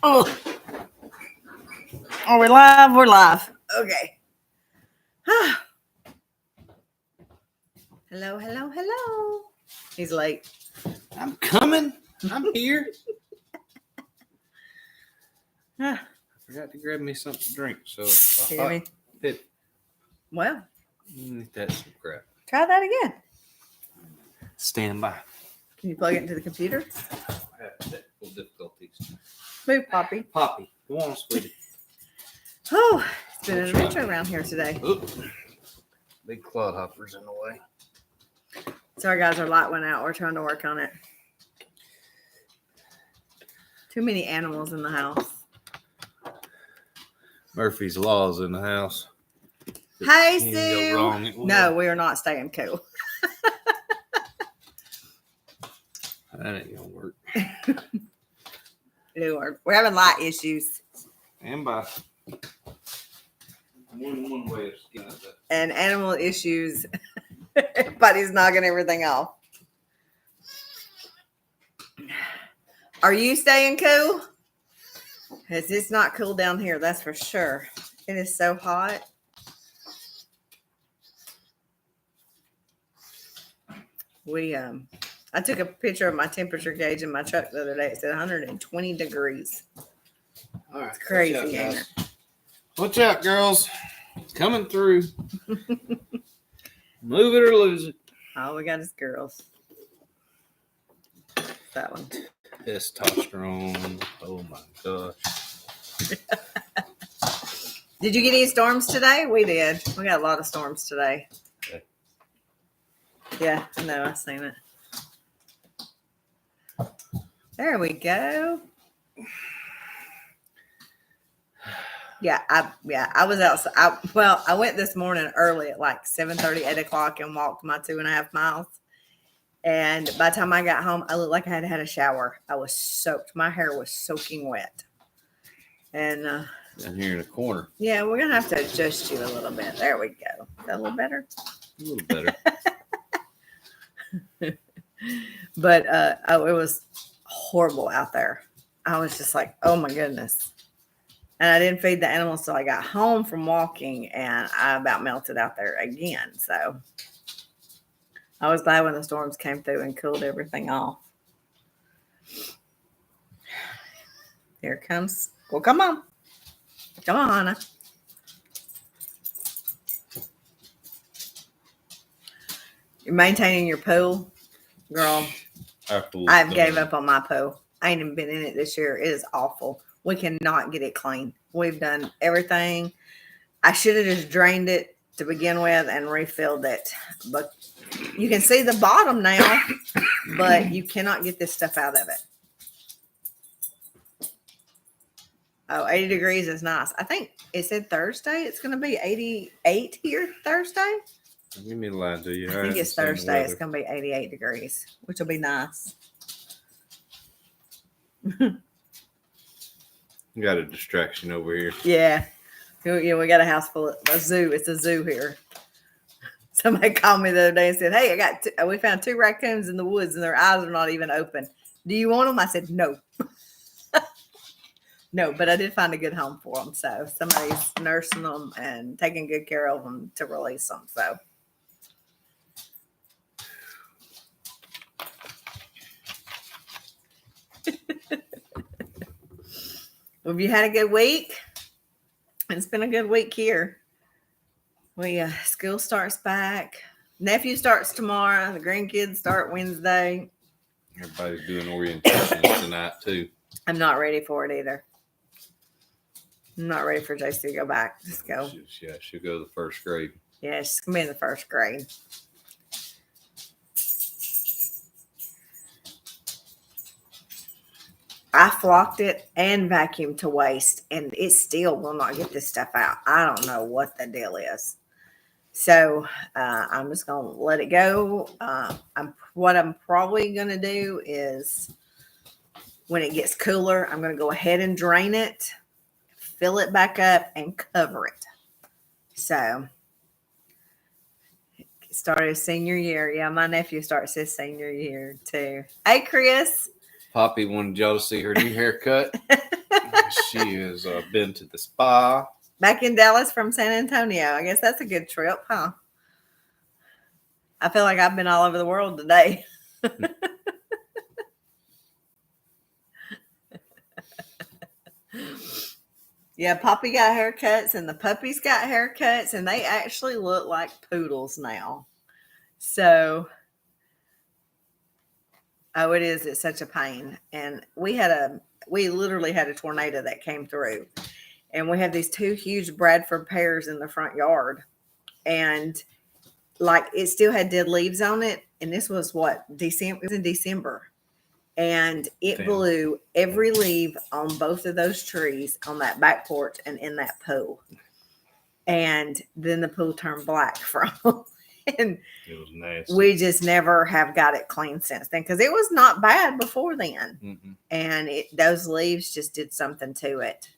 Oh, are we live? We're live. Okay. Hello, hello, hello. He's late. I'm coming. I'm here. I forgot to grab me something to drink, so You hear me? Pit. Well, That's some crap. try that again. Stand by. Can you plug it into the computer? I have technical difficulties. Move, Poppy. Poppy, go on, sweetie. Oh, it's been an adventure around here today. Oop. Big clodhoppers in the way. Sorry, guys, our light went out. We're trying to work on it. Too many animals in the house. Murphy's Law's in the house. Hey, Can Sue. go wrong, it will. No, we are not staying cool. That ain't gonna work. We're having light issues Stand by. One way of skinning that. and animal issues. Everybody's knocking everything off. Are you staying cool? Because it's not cool down here, that's for sure. It is so hot. I took a picture of my temperature gauge in my truck the other day. It said 120 degrees. All right, It's crazy, watch out, ain't guys. it? Watch out, girls. It's coming through. Move it or lose it. All we got is girls. That one. Testosterone. Oh my gosh. Did you get any storms today? We did. We got a lot of storms today. Okay. Yeah, I know. I've seen it. There we go. I was outside. I went this morning early at like 7:30, 8 o'clock and walked my 2.5 miles. And by the time I got home, I looked like I had had a shower. I was soaked. My hair was soaking wet. And Down here in the corner. yeah, we're going to have to adjust you a little bit. There we go. Is that a little better? A little better. But it was horrible out there. I was just like, oh my goodness. And I didn't feed the animals till I got home from walking, and I about melted out there again. So I was glad when the storms came through and cooled everything off. Here it comes. Well, come on. Come on, Hannah. You're maintaining your pool? Girl, I've gave up on my pool. I ain't even been in it this year. It is awful. We cannot get it clean. We've done everything. I should have just drained it to begin with and refilled it. But you can see the bottom now, but you cannot get this stuff out of it. Oh, 80 degrees is nice. I think it said Thursday. It's going to be 88 here Thursday. Give me the line to you. I think it's Thursday. It's going to be 88 degrees, which will be nice. You got a distraction over here. Yeah. Yeah, we got a house full of a zoo. It's a zoo here. Somebody called me the other day and said, hey, we found 2 raccoons in the woods and their eyes are not even open. Do you want them? I said, no. No, but I did find a good home for them. So somebody's nursing them and taking good care of them to release them. So. Have you had a good week? It's been a good week here. School starts back. Nephew starts tomorrow. The grandkids start Wednesday. Everybody's doing orientations tonight too. I'm not ready for it either. I'm not ready for JC to go back. Just go. She'll go to the first grade. Yeah, she's gonna be in the first grade. I flocked it and vacuumed to waste, and it still will not get this stuff out. I don't know what the deal is. So I'm just going to let it go. What I'm probably going to do is when it gets cooler, I'm going to go ahead and drain it, fill it back up, and cover it. So started his senior year. Yeah, my nephew starts his senior year too. Hey, Chris. Poppy wanted y'all to see her new haircut. She has been to the spa. Back in Dallas from San Antonio. I guess that's a good trip, huh? I feel like I've been all over the world today. Yeah, Poppy got haircuts and the puppies got haircuts, and they actually look like poodles now. So, oh, it is. It's such a pain. And we literally had a tornado that came through, and we have these two huge Bradford pears in the front yard, and like it still had dead leaves on it. And this was what December. It was in December. And it Damn. blew every leaf on both of those trees on that back porch and in that pool. And then the pool turned black from and It was nasty. we just never have got it clean since then because it was not bad before then. Mm-mm. And those leaves just did something to it.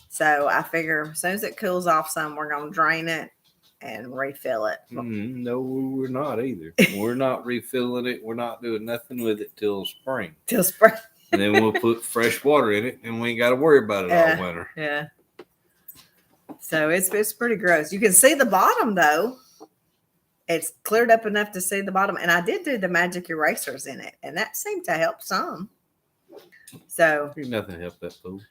So I figure as soon as it cools off some, we're going to drain it and refill it. No, we're not either. We're not refilling it. We're not doing nothing with it till spring. Till spring. And then we'll put fresh water in it, and we ain't got to worry about it all winter. Yeah. So it's pretty gross. You can see the bottom though. It's cleared up enough to see the bottom. And I did do the magic erasers in it, and that seemed to help some. So Ain't nothing help that pool.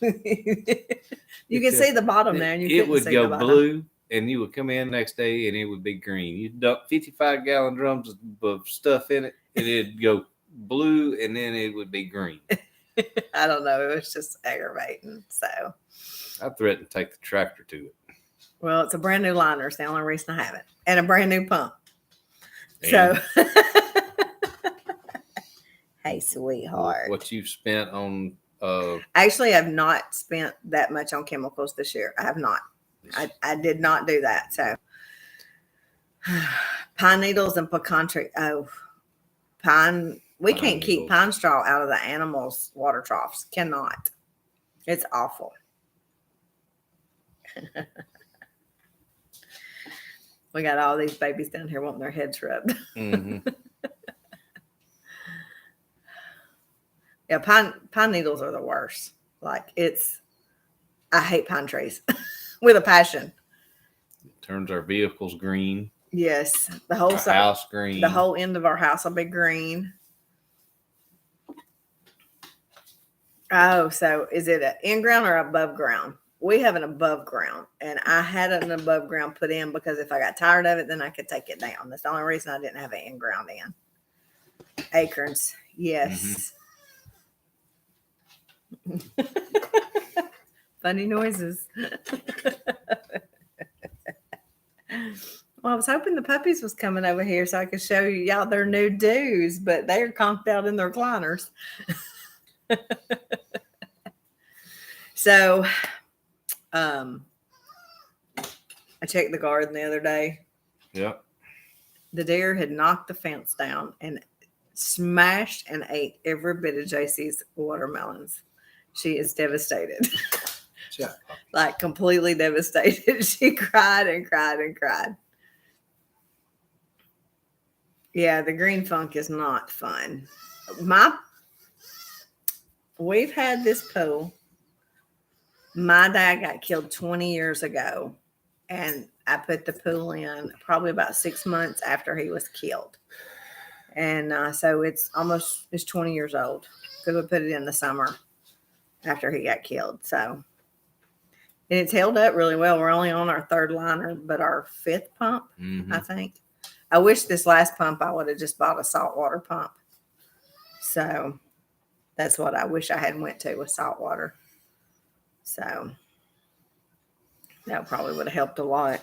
you can see the bottom there, and you It couldn't would see go the bottom. blue, and you would come in next day, and it would be green. You dump 55-gallon drums of stuff in it, and it'd go blue, and then it would be green. I don't know. It was just aggravating. So, I threatened to take the tractor to it. well, it's a brand new liner. It's the only reason I have it, and a brand new pump. And So, hey, sweetheart. what you've spent on Actually, I've not spent that much on chemicals this year. I have not. I did not do that. So, pine needles and pecan tree. Oh, pine. We Pine can't keep needles. pine straw out of the animals' water troughs. Cannot. It's awful. We got all these babies down here wanting their heads rubbed. mhm. Yeah, pine needles are the worst. Like I hate pine trees with a passion. Turns our vehicles green. Yes, the whole Our side, house green. the whole end of our house will be green. Oh, so is it an in ground or above ground? We have an above ground, and I had an above ground put in because if I got tired of it, then I could take it down. That's the only reason I didn't have an in ground in. Acorns, yes. Funny noises. Well, I was hoping the puppies was coming over here so I could show y'all their new do's, but they're conked out in their recliners. So, I checked the garden the other day. Yep. The deer had knocked the fence down and smashed and ate every bit of JC's watermelons. She is devastated. Yeah. Like completely devastated. She cried and cried and cried. Yeah, the green funk is not fun. We've had this pool. My dad got killed 20 years ago, and I put the pool in probably about 6 months after he was killed. And so it's 20 years old because we put it in the summer after he got killed. So, and it's held up really well. We're only on our third liner, but our fifth pump, Mhm. I think. I wish this last pump I would have just bought a saltwater pump. So that's what I wish I had went to with saltwater. So that probably would have helped a lot.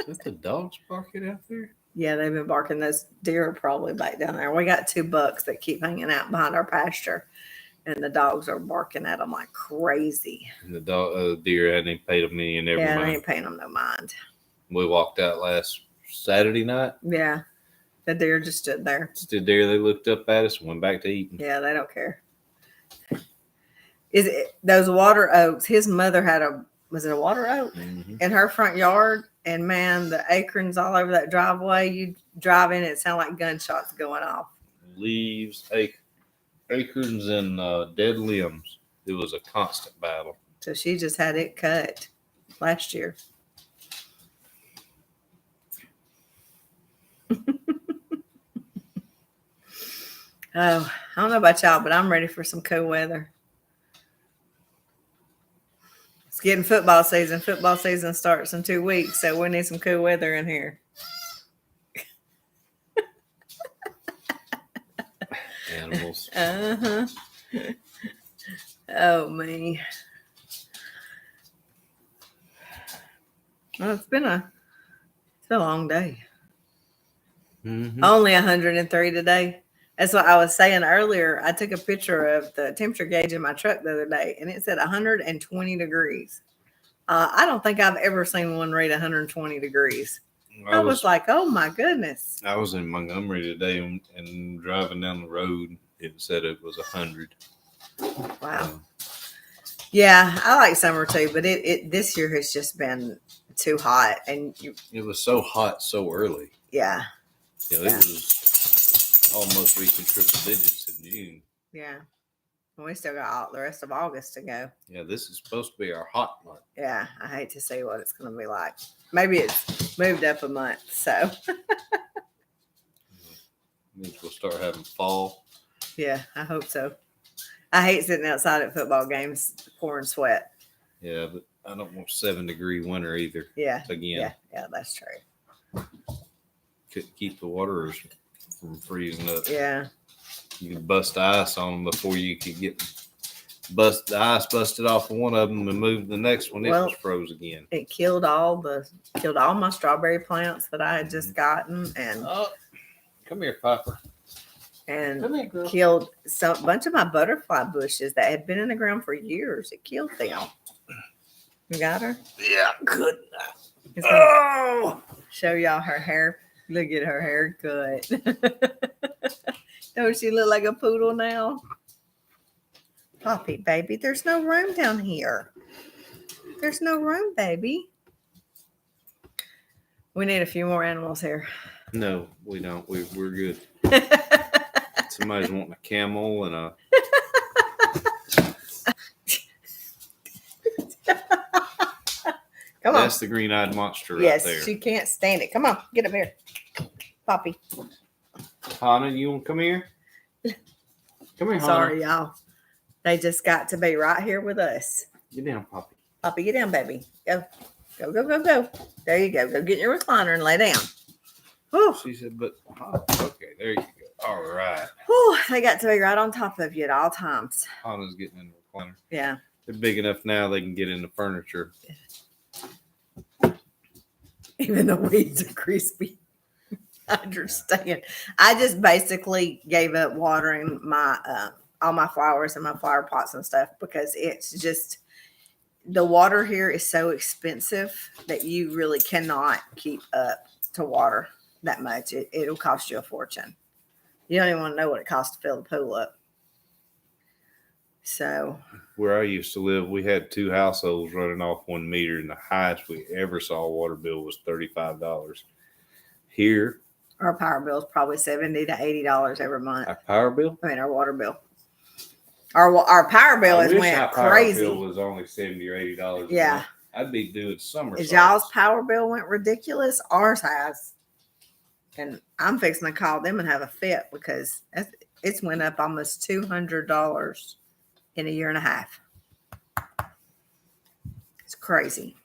Is that the dogs barking out there? Yeah, they've been barking. Those deer are probably back down there. We got 2 bucks that keep hanging out behind our pasture, and the dogs are barking at them like crazy. And the deer hadn't even paid them any, and never Yeah, they mind. ain't paying them no mind. We walked out last Saturday night. Yeah, the deer just stood there. Stood there. They looked up at us and went back to eating. Yeah, they don't care. Is it those water oaks? His mother had was it a water oak Mhm. in her front yard? And man, the acorns all over that driveway. You drive in, it sounded like gunshots going off. Leaves, acorns, and dead limbs it was a constant battle. So she just had it cut last year. Oh, I don't know about y'all, but I'm ready for some cool weather. It's getting football season. Football season starts in 2 weeks, so we need some cool weather in here. Animals. Uh-huh. Oh, me. Well, it's been a long day. Mm-hmm. Only 103 today. That's what I was saying earlier. I took a picture of the temperature gauge in my truck the other day, and it said 120 degrees. I don't think I've ever seen one read 120 degrees. I was like, oh my goodness. I was in Montgomery today and driving down the road. It said it was 100. Wow. Yeah, I like summer too, but it this year has just been too hot, and It was so hot so early. yeah. It was almost reaching triple digits in June. Yeah. And we still got all the rest of August to go. Yeah, this is supposed to be our hot month. Yeah, I hate to see what it's going to be like. Maybe it's moved up a month, so. Means we'll start having fall. Yeah, I hope so. I hate sitting outside at football games pouring sweat. Yeah, but I don't want 7-degree winter either. Yeah. Again. Yeah, that's true. Couldn't keep the waters from freezing up. Yeah. You could bust the ice on them before you could get the ice busted off of one of them and move to the next one. It was froze again. It killed all my strawberry plants that I had just gotten, and come here, Piper. And come here, girl. Killed a bunch of my butterfly bushes that had been in the ground for years. It killed them. You got her? Yeah, good. Oh, show y'all her hair. Look at her haircut. Don't she look like a poodle now? Poppy, baby, there's no room down here. There's no room, baby. We need a few more animals here. No, we don't. We're good. Somebody's wanting a camel and a. Come on. That's the green-eyed monster right there. Yes, she can't stand it. Come on, get up here. Poppy. Hannah, you want to come here? Come here, Hannah. Sorry, y'all. They just got to be right here with us. Get down, Poppy. Poppy, get down, baby. Go. Go, go, go, go. There you go. Go get your recliner and lay down. Whew. She said, but, okay, there you go. All right. Whew, they got to be right on top of you at all times. Hannah's getting in the recliner. Yeah. They're big enough now they can get in the furniture. Even the weeds are crispy. I understand. I just basically gave up watering my all my flowers and my flower pots and stuff because it's just the water here is so expensive that you really cannot keep up to water that much. It'll cost you a fortune. You don't even want to know what it costs to fill the pool up. So where I used to live, we had 2 households running off 1 meter, and the highest we ever saw a water bill was $35. Here, our power bill is probably $70 to $80 every month. our power bill. I mean, our water bill. Our power bill has went crazy. Our power bill was only $70 or $80. Yeah, I'd be doing summer. Is y'all's power bill went ridiculous? Ours has, and I'm fixing to call them and have a fit because it's went up almost $200 in a year and a half. It's crazy.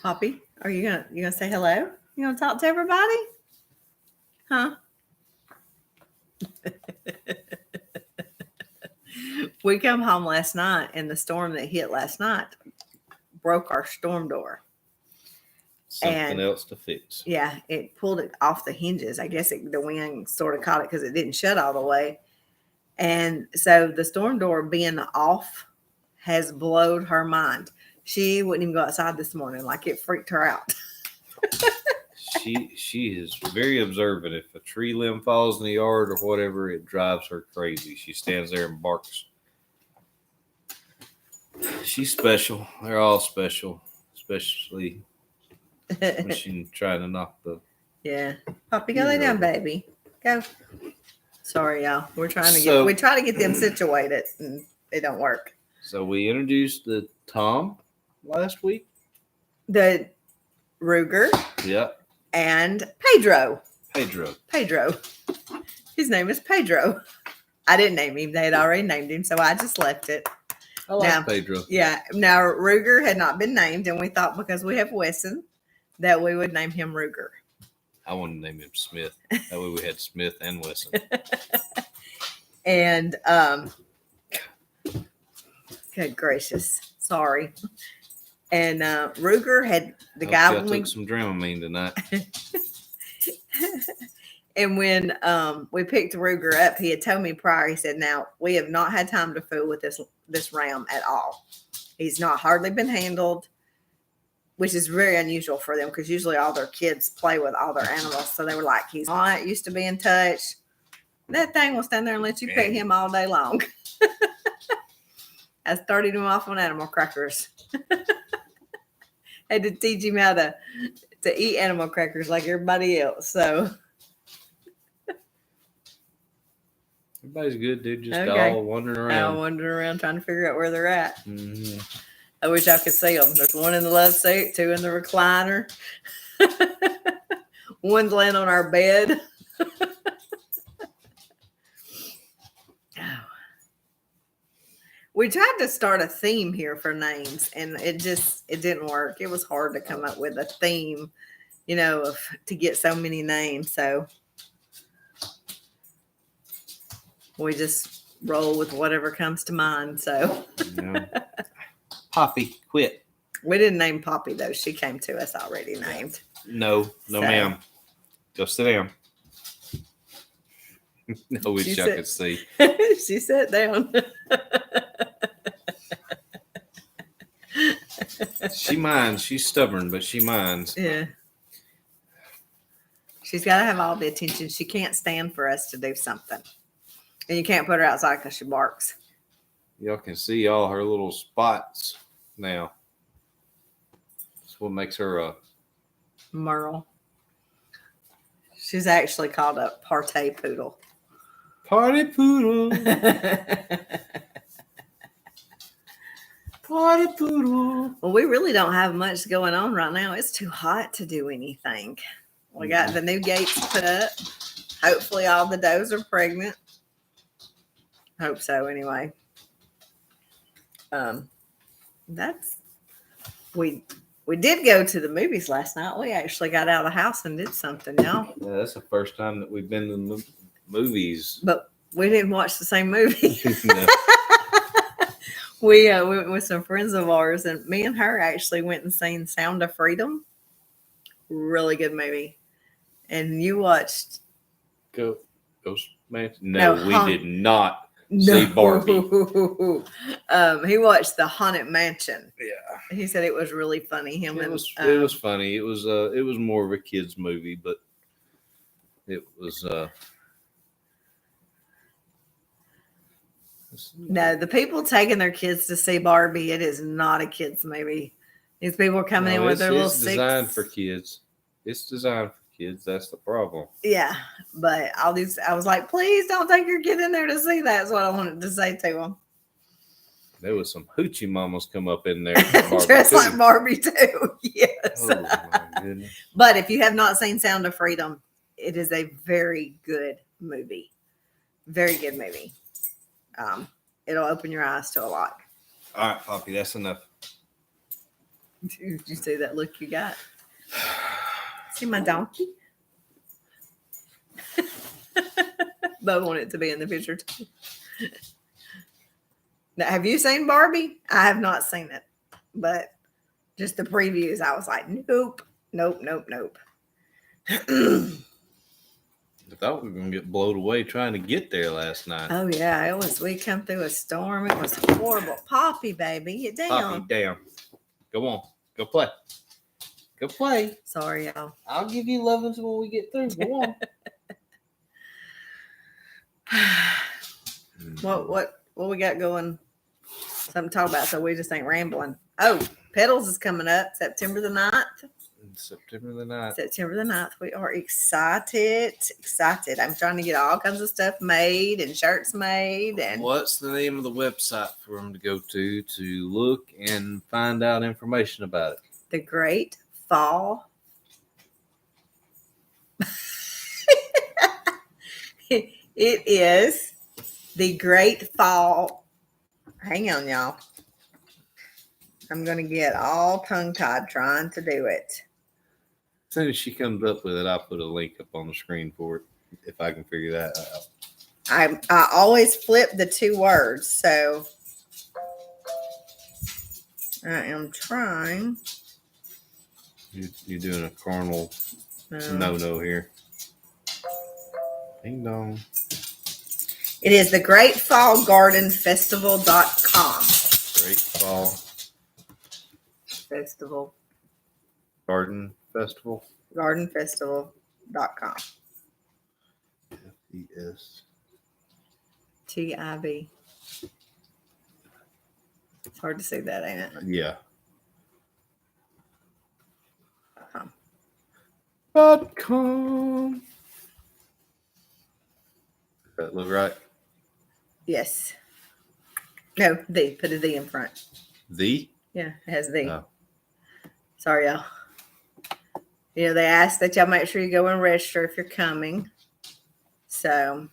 Poppy, are you gonna say hello? You gonna talk to everybody? Huh? We come home last night and the storm that hit last night broke our storm door. Something else to fix. Yeah, it pulled it off the hinges. I guess the wind sort of caught it because it didn't shut all the way. And so the storm door being off has blowed her mind. She wouldn't even go outside this morning. Like it freaked her out. She is very observant. If a tree limb falls in the yard or whatever, it drives her crazy. She stands there and barks. She's special. They're all special, especially when she's trying to knock the Yeah. Poppy, go lay down, baby. Go. Sorry, y'all. We try to get them situated and it don't work. So we introduced the Tom last week. The Ruger Yeah. and Pedro. Pedro. His name is Pedro. I didn't name him. They had already named him, so I just left it. I like Now- Pedro. Yeah. Now, Ruger had not been named, and we thought because we have Wesson that we would name him Ruger. I wanted to name him Smith. That way we had Smith and Wesson. And, good gracious. Sorry. And Ruger had the I guy hope y'all when we took some Dramamine tonight. And when we picked Ruger up, he had told me prior, he said, now, we have not had time to fool with this ram at all. He's not hardly been handled, which is very unusual for them because usually all their kids play with all their animals. So they were like, he's not used to being touched. That thing will stand there and let you pet him all day long. I started him off on animal crackers. Had to teach him how to eat animal crackers like everybody else. So Everybody's good, dude. Just Okay. all wandering I around. wandering around trying to figure out where they're at. Mhm. I wish I could see them. There's one in the love seat, two in the recliner. One's laying on our bed. We tried to start a theme here for names, and it didn't work. It was hard to come up with a theme, to get so many names. So we just roll with whatever comes to mind. So Yeah. Poppy, quit. we didn't name Poppy though. She came to us already named. No, So- ma'am. Go sit down. No, we She y'all said- could see. She sat down. She minds. She's stubborn, but she minds. Yeah. She's got to have all the attention. She can't stand for us to do something. And you can't put her outside because she barks. Y'all can see all her little spots now. That's what makes her a Merle. She's actually called a partay poodle. party poodle. Party poodle. Well, we really don't have much going on right now. It's too hot to do anything. We got the new gates put up. Hopefully all the does are pregnant. Hope so anyway. We did go to the movies last night. We actually got out of the house and did something, y'all. Yeah, that's the first time that we've been to the movies. But we didn't watch the same movie. No. We went with some friends of ours, and me and her actually went and seen Sound of Freedom. Really good movie. And you watched? Ghost Man? No, No, we did not see Barbie. He watched The Haunted Mansion. Yeah. He said it was really funny. Him It and was funny. It was more of a kids movie, but it was no, the people taking their kids to see Barbie, it is not a kids movie. These people are coming in with their little it's designed for kids. It's designed for kids. That's the problem. Yeah, but I was like, please don't take your kid in there to see that. That's what I wanted to say to them. There was some hoochie mamas come up in there. for Dressed Barbie, like too. Barbie too. Yes. Oh my goodness. But if you have not seen Sound of Freedom, it is a very good movie. Very good movie. It'll open your eyes to a lot. All right, Poppy, that's enough. Did you see that look you got? See my donkey? But I want it to be in the picture too. Now, have you seen Barbie? I have not seen it, but just the previews, I was like, nope. I thought we were gonna get blown away trying to get there last night. Oh yeah, it was. We come through a storm. It was horrible. Poppy, baby, get down. Poppy, down. Go on. Go play. Go play. Sorry, y'all. I'll give you lovings when we get through. Go on. What we got going? Something to talk about, so we just ain't rambling. Oh, Pedals is coming up September the 9th. September the 9th. September the 9th. We are excited. Excited. I'm trying to get all kinds of stuff made and shirts made. And What's the name of the website for them to go to look and find out information about it? the Great Fall. It is the Great Fall. Hang on, y'all. I'm going to get all tongue-tied trying to do it. As soon as she comes up with it, I'll put a link up on the screen for it if I can figure that out. I always flip the two words, so I am trying. You're doing a carnal no here. Ding dong. It is the GreatFallGardenFestival.com. Great Fall Festival. Garden Festival. GardenFestival.com. FES. TIV. It's hard to see that, ain't it? Yeah. .com. .com. Does that look right? Yes. No, the. Put a the in front. The? Yeah, it has the. Oh. Sorry, y'all. You know, they ask that y'all make sure you go and register if you're coming. So,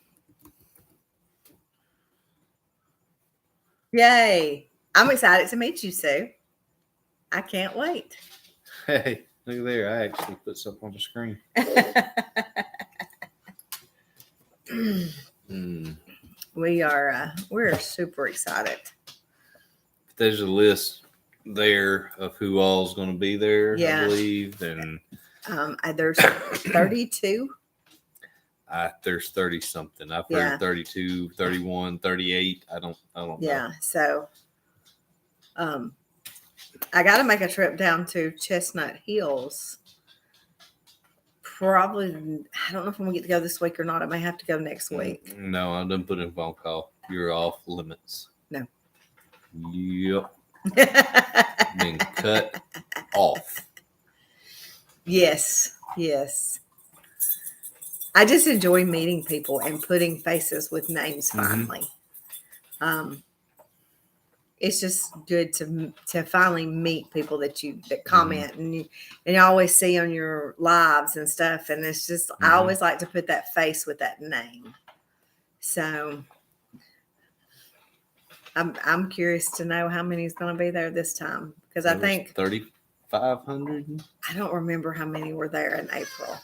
yay. I'm excited to meet you, Sue. I can't wait. Hey, look there. I actually put something on the screen. We're super excited. There's a list there of who all's going to be there, Yeah. I believe. And There's 32. there's 30 something. I've Yeah. heard 32, 31, 38. I don't know. Yeah. So, I got to make a trip down to Chestnut Hills. Probably, I don't know if I'm gonna get to go this week or not. I may have to go next week. No, I didn't put in a phone call. You're off limits. No. Yep. Been cut off. Yes. I just enjoy meeting people and putting faces with names finally. It's just good to finally meet people that comment and you always see on your lives and stuff. And it's just, I always like to put that face with that name. So I'm curious to know how many is going to be there this time. Because I think 3,500. I don't remember how many were there in April.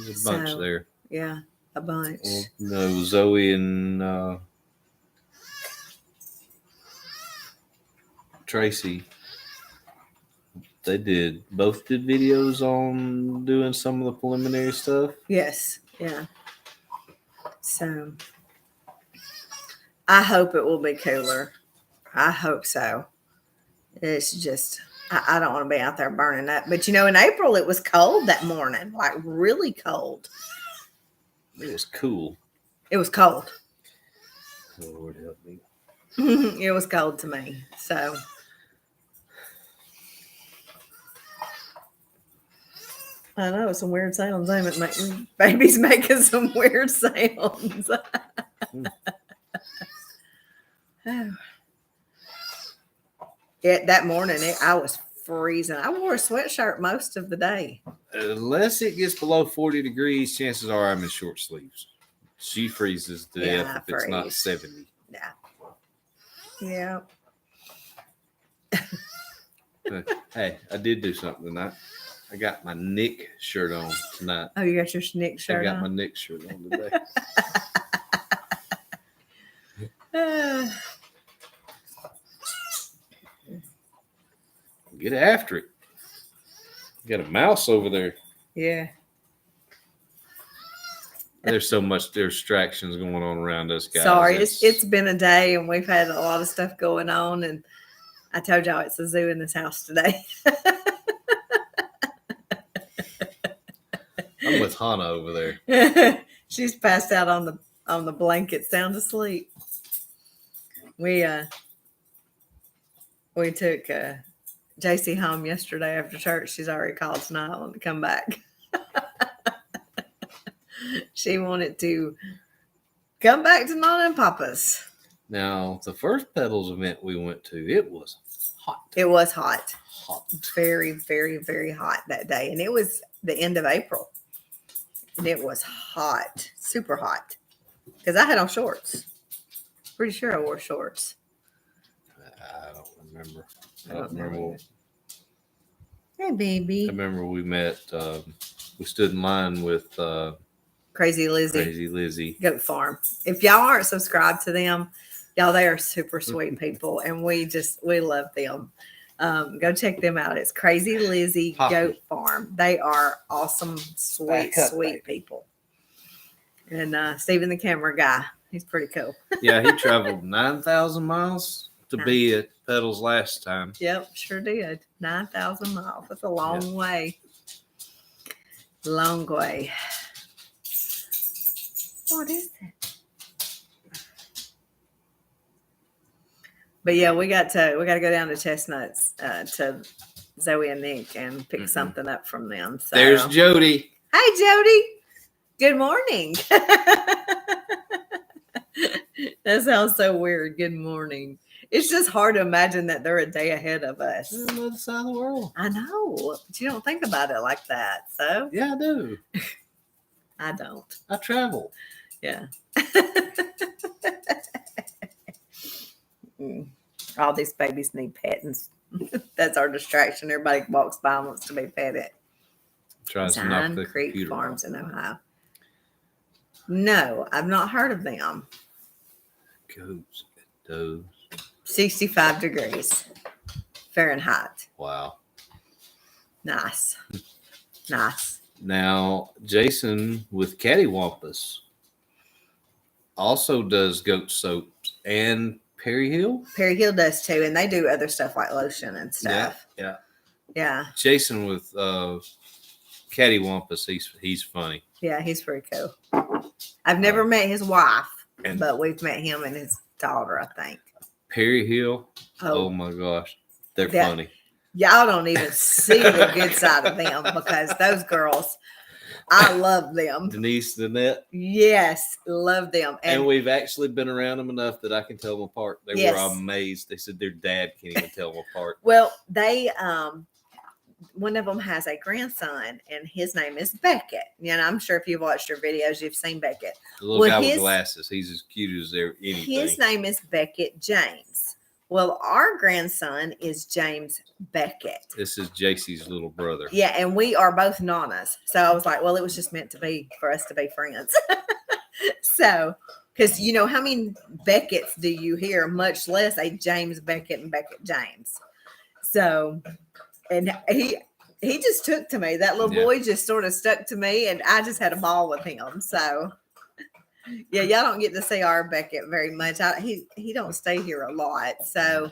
There's a bunch there. Yeah, a bunch. Well, no, Zoe and Tracy, they both did videos on doing some of the preliminary stuff. Yes, yeah. So I hope it will be cooler. I hope so. It's just, I don't want to be out there burning up. But in April it was cold that morning, like really cold. It was cool. It was cold. Lord help me. It was cold to me. So I know some weird sounds. Ain't it? Baby's making some weird sounds. That morning, I was freezing. I wore a sweatshirt most of the day. Unless it gets below 40 degrees, chances are I'm in short sleeves. She freezes to death if it's not 70. Yeah. Hey, I did do something tonight. I got my Nick shirt on tonight. Oh, you got your Nick shirt on? I got my Nick shirt on today. Get after it. You got a mouse over there. Yeah. There's so much distractions going on around us, guys. Sorry, it's been a day and we've had a lot of stuff going on, and I told y'all it's a zoo in this house today. I'm with Hannah over there. She's passed out on the blanket, sound asleep. We took JC home yesterday after church. She's already called tonight wanting to come back. She wanted to come back to Nana and Papa's. Now, the first pedals event we went to, it was hot. It was hot. Hot. Very, very, very hot that day. And it was the end of April. And it was hot. Super hot. Because I had on shorts. Pretty sure I wore shorts. I don't remember. I don't know remember. either. Hey, baby. I remember we met. We stood in line with Crazy Lizzie. Crazy Lizzie. Goat Farm. If y'all aren't subscribed to them, y'all, they are super sweet people, and we love them. Go check them out. It's Crazy Lizzie Poppy. Goat Farm. They are awesome, sweet, Back up, sweet people. And Steven, the camera guy, he's pretty cool. Yeah, he traveled 9,000 miles to be at Pedals last time. Yep, sure did. 9,000 miles. That's a long way. Long way. What is it? But yeah, we got to go down to Chestnuts to Zoe and Nick and pick something up from them. So There's Jody. Hi, Jody. Good morning. That sounds so weird. Good morning. It's just hard to imagine that they're a day ahead of us. On the other side of the world. I know, but you don't think about it like that. So Yeah, I do. I don't. I travel. Yeah. All these babies need petting. That's our distraction. Everybody walks by and wants to be petted. Tries to knock Zion the Creek computer Farms off. in Ohio. No, I've not heard of them. Goats and does. 65 degrees Fahrenheit. Wow. Nice. Nice. Now, Jason with Cattywampus also does goat soaps and Perry Hill. Perry Hill does too, and they do other stuff like lotion and stuff. Yeah. Yeah. Jason with Cattywampus, he's funny. Yeah, he's pretty cool. I've never met his wife, And but we've met him and his daughter, I think. Perry Hill, oh Oh, my gosh, they're Yeah. funny. y'all don't even see the good side of them because those girls, I love them. Denise, Danette, Yes, love them. and we've actually been around them enough that I can tell them apart. They Yes. were amazed. They said their dad can't even tell them apart. Well, they one of them has a grandson and his name is Beckett. You know, I'm sure if you've watched your videos, you've seen Beckett. The little Well, guy his- with glasses, he's as cute as anything. His name is Beckett James. Well, our grandson is James Beckett. This is JC's little brother. Yeah, and we are both nanas. So I was like, well, it was just meant to be for us to be friends. So, because you know, how many Becketts do you hear, much less a James Beckett and Beckett James? So, and he just took to me. That little Yeah. boy just sort of stuck to me, and I just had a ball with him. So, yeah, y'all don't get to see our Beckett very much. He don't stay here a lot. So,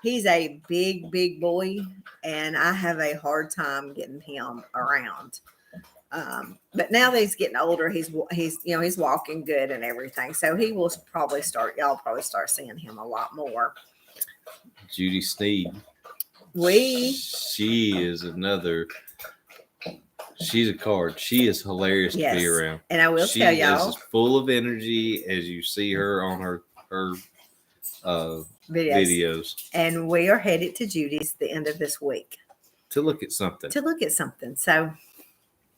he's a big boy, and I have a hard time getting him around. But now that he's getting older, he's walking good and everything. So he will y'all probably start seeing him a lot more. Judy Sneed. We She is another. She's a card. She is hilarious to Yes. be around. and I will She tell is y'all as full of energy as you see her on her videos and we are headed to Judy's the end of this week to look at something. to look at something. So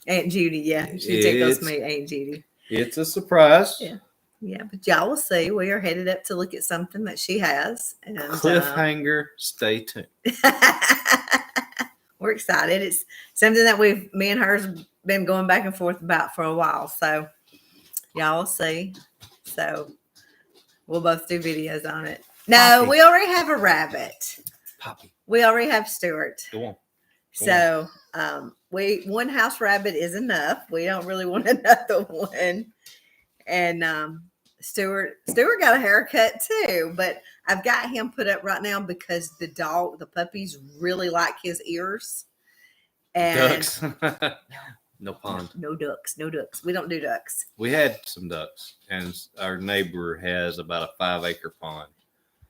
Aunt Judy, yeah, she tickles It's- me, Aunt Judy. It's a surprise. Yeah. Yeah, but y'all will see. We are headed up to look at something that she has, and Cliffhanger. Stay tuned. we're excited. It's something that me and her's been going back and forth about for a while. So y'all will see. So we'll both do videos on it. No, Poppy. we already have a rabbit. Poppy, We already have Stuart. go on. Go So one house rabbit is enough. We don't really want another one. And Stuart got a haircut too, but I've got him put up right now because the puppies really like his ears. And Ducks. No pond. No ducks. We don't do ducks. We had some ducks, and our neighbor has about a 5-acre pond,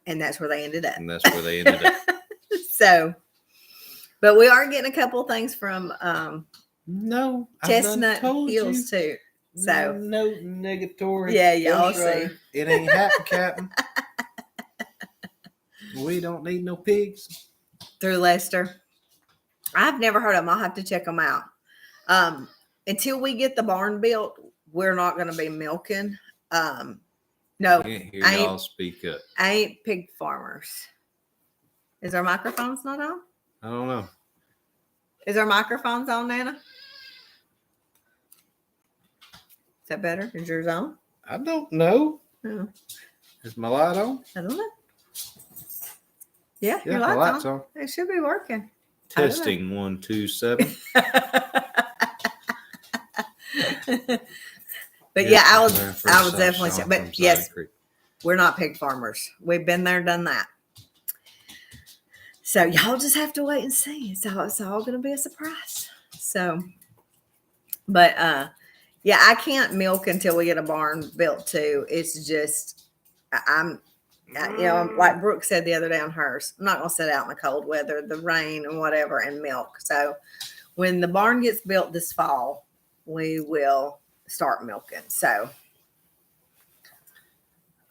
And that's where they ended up. and that's where they ended up. So But we are getting a couple things from No, I done Chestnut told Hills too. So no negatory. Yeah, y'all Ghost Rider. see. It ain't happening, Captain. We don't need no pigs. through Lester. I've never heard of them. I'll have to check them out. Until we get the barn built, we're not going to be milking. No, Can't hear I ain't- y'all speak up. I ain't pig farmers. Is our microphones not on? I don't know. Is our microphones on, Nana? Is that better? Is yours on? I don't know. Oh, Is my light on? I don't know. Yeah, Yeah, your my light's light's on. on. It should be working. I don't know. Testing 1, 2, 7. But yeah, I was definitely say, but yes, we're not pig farmers. We've been there, done that. So y'all just have to wait and see. It's all going to be a surprise. So, but yeah, I can't milk until we get a barn built too. It's just like Brooke said the other day on hers, I'm not going to sit out in the cold weather, the rain and whatever, and milk. So when the barn gets built this fall, we will start milking. So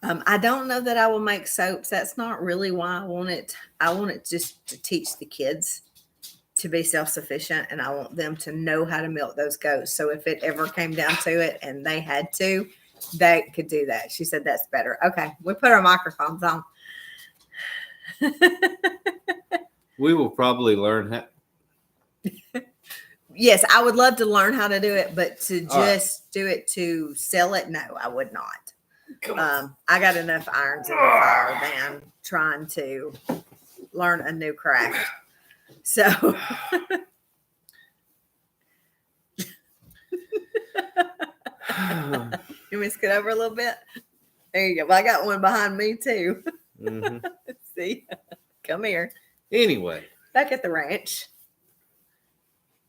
I don't know that I will make soaps. That's not really why I want it. I want it just to teach the kids to be self-sufficient, and I want them to know how to milk those goats. So if it ever came down to it and they had to, they could do that. She said that's better. Okay, we put our microphones on. We will probably learn how. Yes, I would love to learn how to do it, but to All right. just do it to sell it, no, I would not. Come on. I got enough irons in the fire than trying to learn a new craft. So you want me to scoot over a little bit? There you go. Well, I got one behind me too. Mhm. See, come here. Anyway, Back at the ranch.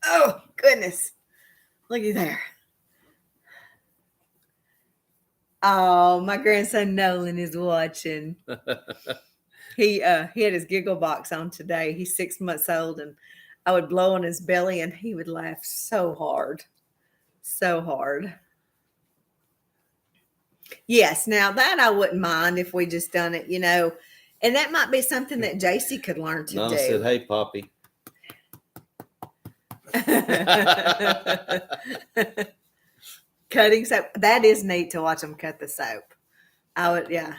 Oh goodness, looky there. Oh, my grandson Nolan is watching. He had his giggle box on today. He's 6 months old, and I would blow on his belly, and he would laugh so hard. So hard. Yes, now that I wouldn't mind if we just done it, and that might be something that JC could learn to Nana do. said, "Hey, Poppy." Cutting soap. That is neat to watch them cut the soap. I would, yeah.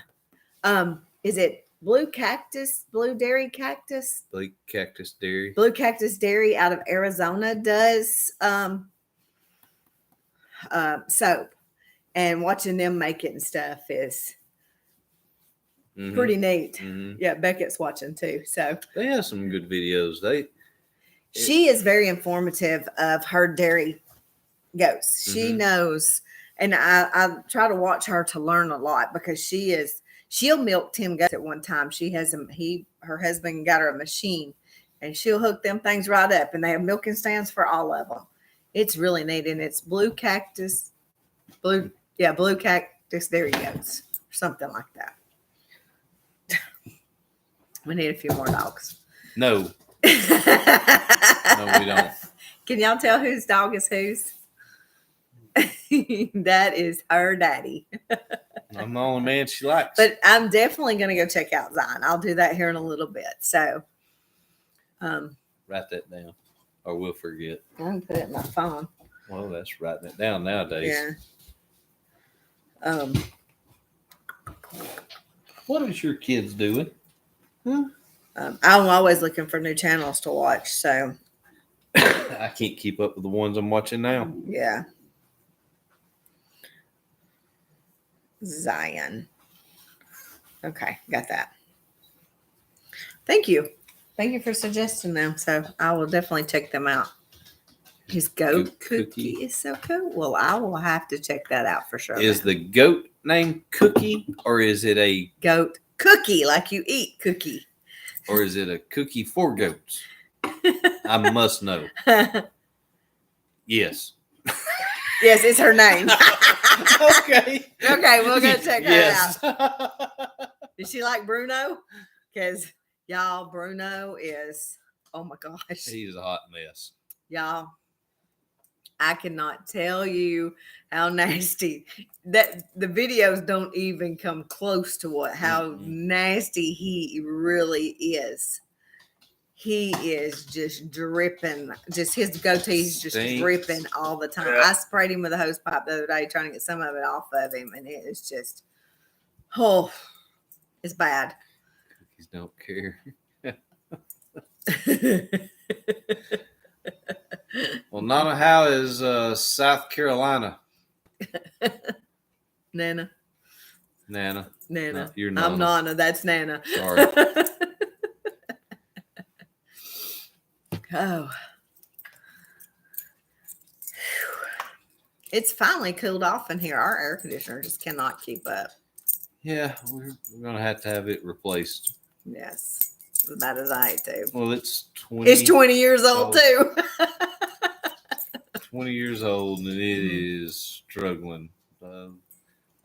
Is it Blue Dairy Cactus? Blue Cactus Dairy. Blue Cactus Dairy out of Arizona does soap, and watching them make it and stuff is Mhm. pretty neat. Mhm. Yeah, Beckett's watching too. So They have some good videos. she is very informative of her dairy goats. She Mhm. knows, and I try to watch her to learn a lot because she'll milk 10 goats at one time. She has her husband got her a machine, and she'll hook them things right up, and they have milking stands for all of them. It's really neat, and it's Blue Cactus Dairy Goats, something like that. We need a few more dogs. No, No, we don't. Can y'all tell whose dog is whose? That is her daddy. I'm the only man she likes. But I'm definitely going to go check out Zion. I'll do that here in a little bit. So, Write that down, or we'll forget. I can put it in my phone. Well, that's writing it down nowadays. Yeah. What is your kids doing? I'm always looking for new channels to watch. So, I can't keep up with the ones I'm watching now. yeah. Zion. Okay, got that. Thank you. Thank you for suggesting them. So I will definitely check them out. His goat cookie is so cool. Well, I will have to check that out for sure. Is the goat named Cookie, or is it a goat cookie like you eat cookie? Or is it a cookie for goats? I must know. Yes. Yes, it's her name. Okay. Okay, we'll go check her Yes. out. Does she like Bruno? Because y'all, Bruno is Oh my gosh. He's a hot mess. Y'all, I cannot tell you how nasty that the videos don't even come close to how Mm-mm. nasty he really is. He is just dripping. Just his goatee's just Stinks. dripping all the time. Yeah. I sprayed him with a hose pipe the other day trying to get some of it off of him, and it is just, oh, it's bad. Cookies don't care. Well, Nana, how is South Carolina? Nana. Nana. Nana. No, you're I'm Nana. Nana. That's Nana. Sorry. Oh. It's finally cooled off in here. Our air conditioner just cannot keep up. Yeah, we're going to have it replaced. Yes. As bad as I hate to. Well, it's 20. It's 20 years old too. 20 years old, and it is struggling.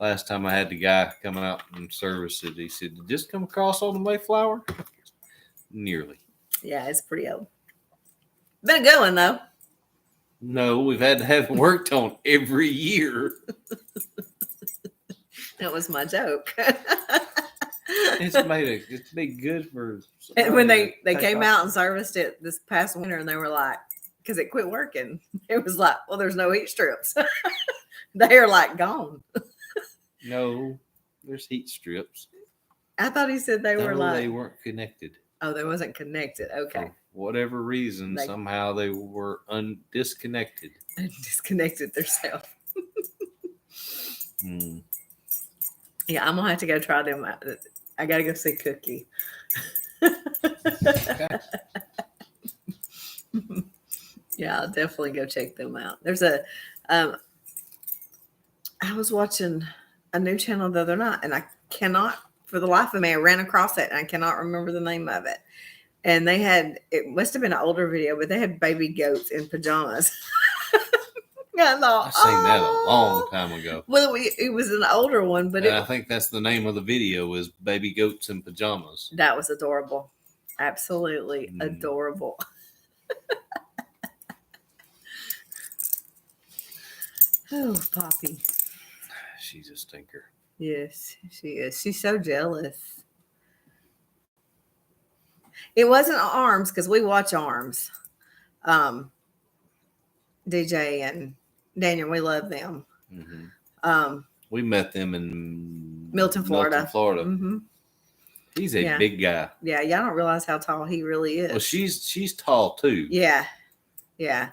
Last time I had the guy come out and service it, he said, "Did this come across on the Mayflower?" Nearly. Yeah, it's pretty old. Been a good one though. No, we've had to have it worked on every year. That was my joke. It's been good for. And when they take came off. out and serviced it this past winter, and they were like, because it quit working. It was like, well, there's no heat strips. They are like gone. No, there's heat strips. I thought he said they were No, like, they weren't connected. oh, they wasn't connected. Okay. For whatever reason, They- somehow they were disconnected. They disconnected themselves. Hmm. Yeah, I'm gonna have to go try them out. I gotta go see Cookie. Yeah, I'll definitely go check them out. There's a I was watching a new channel the other night, and I cannot for the life of me, I ran across it and I cannot remember the name of it. And they had, it must have been an older video, but they had baby goats in pajamas. I thought, I've seen that a "Oh." long time ago. Well, it was an older one, but And I think that's the name of the video is Baby Goats in Pajamas. that was adorable. Absolutely Mm. adorable. Oh, Poppy. She's a stinker. Yes, she is. She's so jealous. It wasn't Arms because we watch Arms. DJ and Daniel, we love them. Mm-hmm. We met them in Milton, Florida. Mm-hmm. He's a Yeah. big guy. Yeah, y'all don't realize how tall he really is. Well, she's tall too. Yeah. Yeah.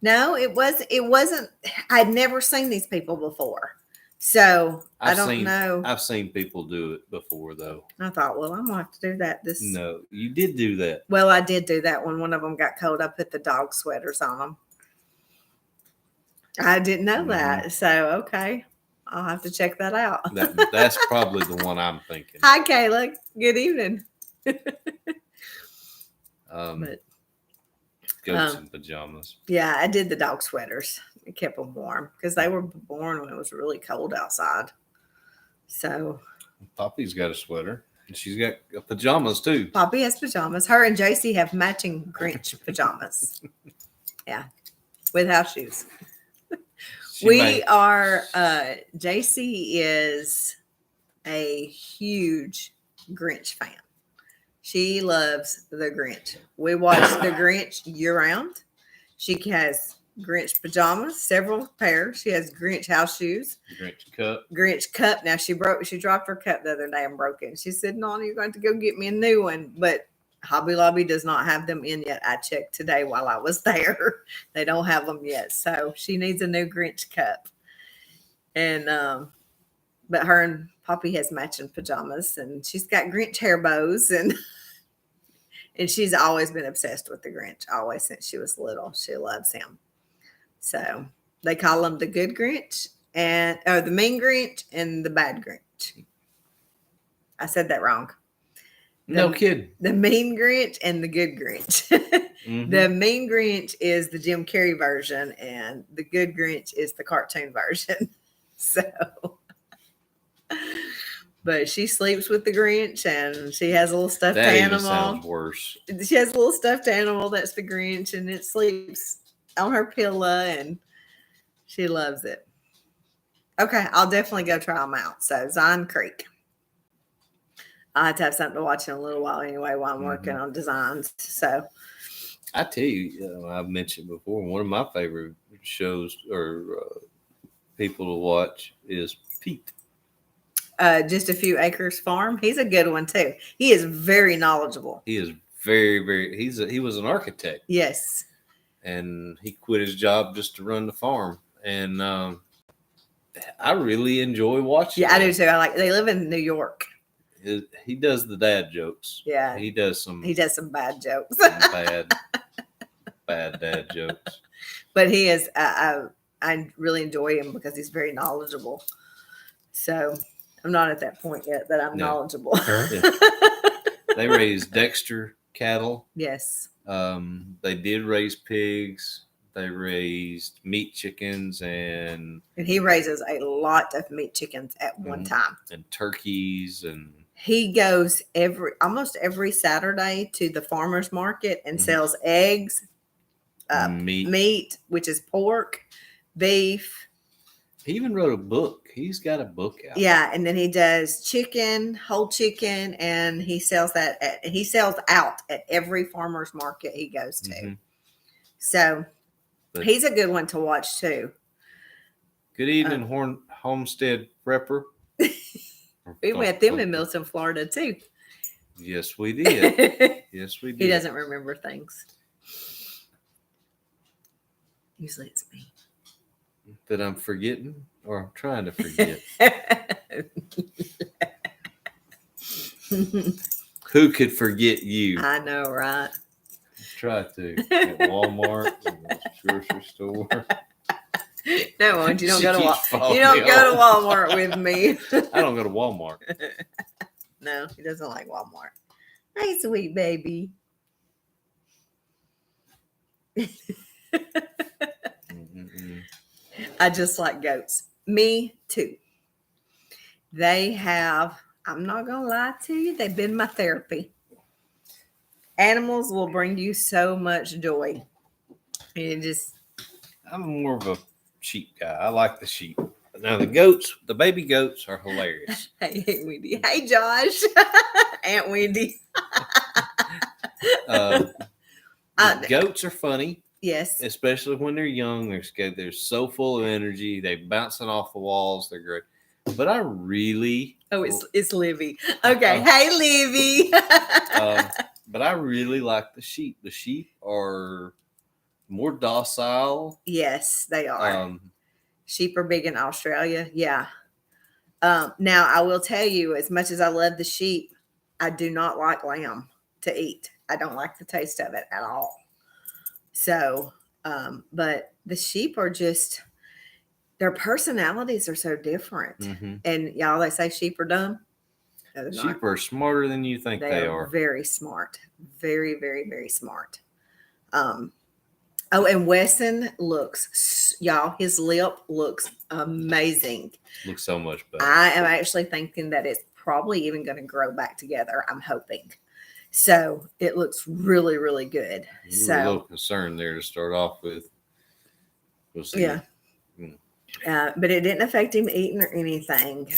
No, it wasn't. I'd never seen these people before. So I don't know. I've seen people do it before though. I thought, well, I'm gonna have to do that. No, you did do that. Well, I did do that when one of them got cold. I put the dog sweaters on them. I didn't know that. So okay. I'll have to check that out. That's probably the one I'm thinking. Hi, Kayla. Good evening. But Goats in pajamas. yeah, I did the dog sweaters. It kept them warm because they were born when it was really cold outside. So Poppy's got a sweater. And she's got pajamas too. Poppy has pajamas. Her and JC have matching Grinch pajamas. Yeah, with house shoes. JC is a huge Grinch fan. She loves the Grinch. We watch the Grinch year round. She has Grinch pajamas, several pairs. She has Grinch house shoes. Grinch cup. Grinch cup. Now she dropped her cup the other day and broke it. She said, "No, you're going to go get me a new one." But Hobby Lobby does not have them in yet. I checked today while I was there. They don't have them yet. So she needs a new Grinch cup. And but her and Poppy has matching pajamas, and she's got Grinch hair bows, and she's always been obsessed with the Grinch, always since she was little. She loves him. So they call him the good Grinch or the mean Grinch and the bad Grinch. I said that wrong. No kidding. The mean Grinch and the good Grinch. Mm-hmm. The mean Grinch is the Jim Carrey version, and the good Grinch is the cartoon version. So, but she sleeps with the Grinch, and she has a little stuffed That even animal. sounds worse. She has a little stuffed animal that's the Grinch, and it sleeps on her pillow, and she loves it. Okay, I'll definitely go try them out. So Zion Creek. I'll have to have something to watch in a little while anyway while I'm working on designs. So I tell you, I've mentioned before, one of my favorite shows or people to watch is Pete. Just a Few Acres Farm. He's a good one too. He is very knowledgeable. He is very. He was an architect, Yes. and he quit his job just to run the farm. And I really enjoy watching. Yeah, I do him. too. They live in New York. He does the dad jokes. Yeah. He does some bad jokes. bad dad jokes. But he is I really enjoy him because he's very knowledgeable. So I'm not at that point yet that I'm No. knowledgeable. Yeah. They raise Dexter cattle. Yes. They did raise pigs. They raised meat chickens and And he raises a lot of meat chickens at one time. turkeys and He goes almost every Saturday to the farmer's market and Mhm. sells eggs, meat. which is pork, beef. He even wrote a book. He's got a book out. Yeah, and then he does chicken, whole chicken, and he sells out at every farmer's market he goes to. Mhm. So But- he's a good one to watch too. Good evening, Homestead Prepper. We met them in Milton, Florida too. Yes, we did. He Yes, we did. doesn't remember things. Usually it's me. That I'm forgetting or I'm trying to forget. Who could forget you? I know, right? Try to. At Walmart, grocery store. No, you don't She go to keeps following you don't me go to off. Walmart with me. I don't go to Walmart. No, he doesn't like Walmart. Hey, sweet baby. Mm-mm-mm. I just like goats. Me too. I'm not going to lie to you, they've been my therapy. Animals will bring you so much joy. And I'm more of a sheep guy. I like the sheep. Now the baby goats are hilarious. hey, Wendy. Hey, Josh. Aunt Wendy. The goats are funny, Yes. especially when they're young. They're so full of energy. They're bouncing off the walls. They're great. But I really, Oh, it's Livy. Okay. Hey, Livy. but I really like the sheep. The sheep are more docile. Yes, they are. Um, Sheep are big in Australia. Yeah. Now, I will tell you, as much as I love the sheep, I do not like lamb to eat. I don't like the taste of it at all. So, but the sheep are just, their personalities are so different. mhm. And y'all, they say sheep are dumb. No, they're not. Sheep are smarter than you think they are. Very smart. Very, very, very smart. Oh, and Wesson y'all, his lip looks amazing. Looks so much better. I am actually thinking that it's probably even going to grow back together. I'm hoping. So it looks really, really good. We were a little concerned there to start off with. We'll see. Yeah. But it didn't affect him eating or anything.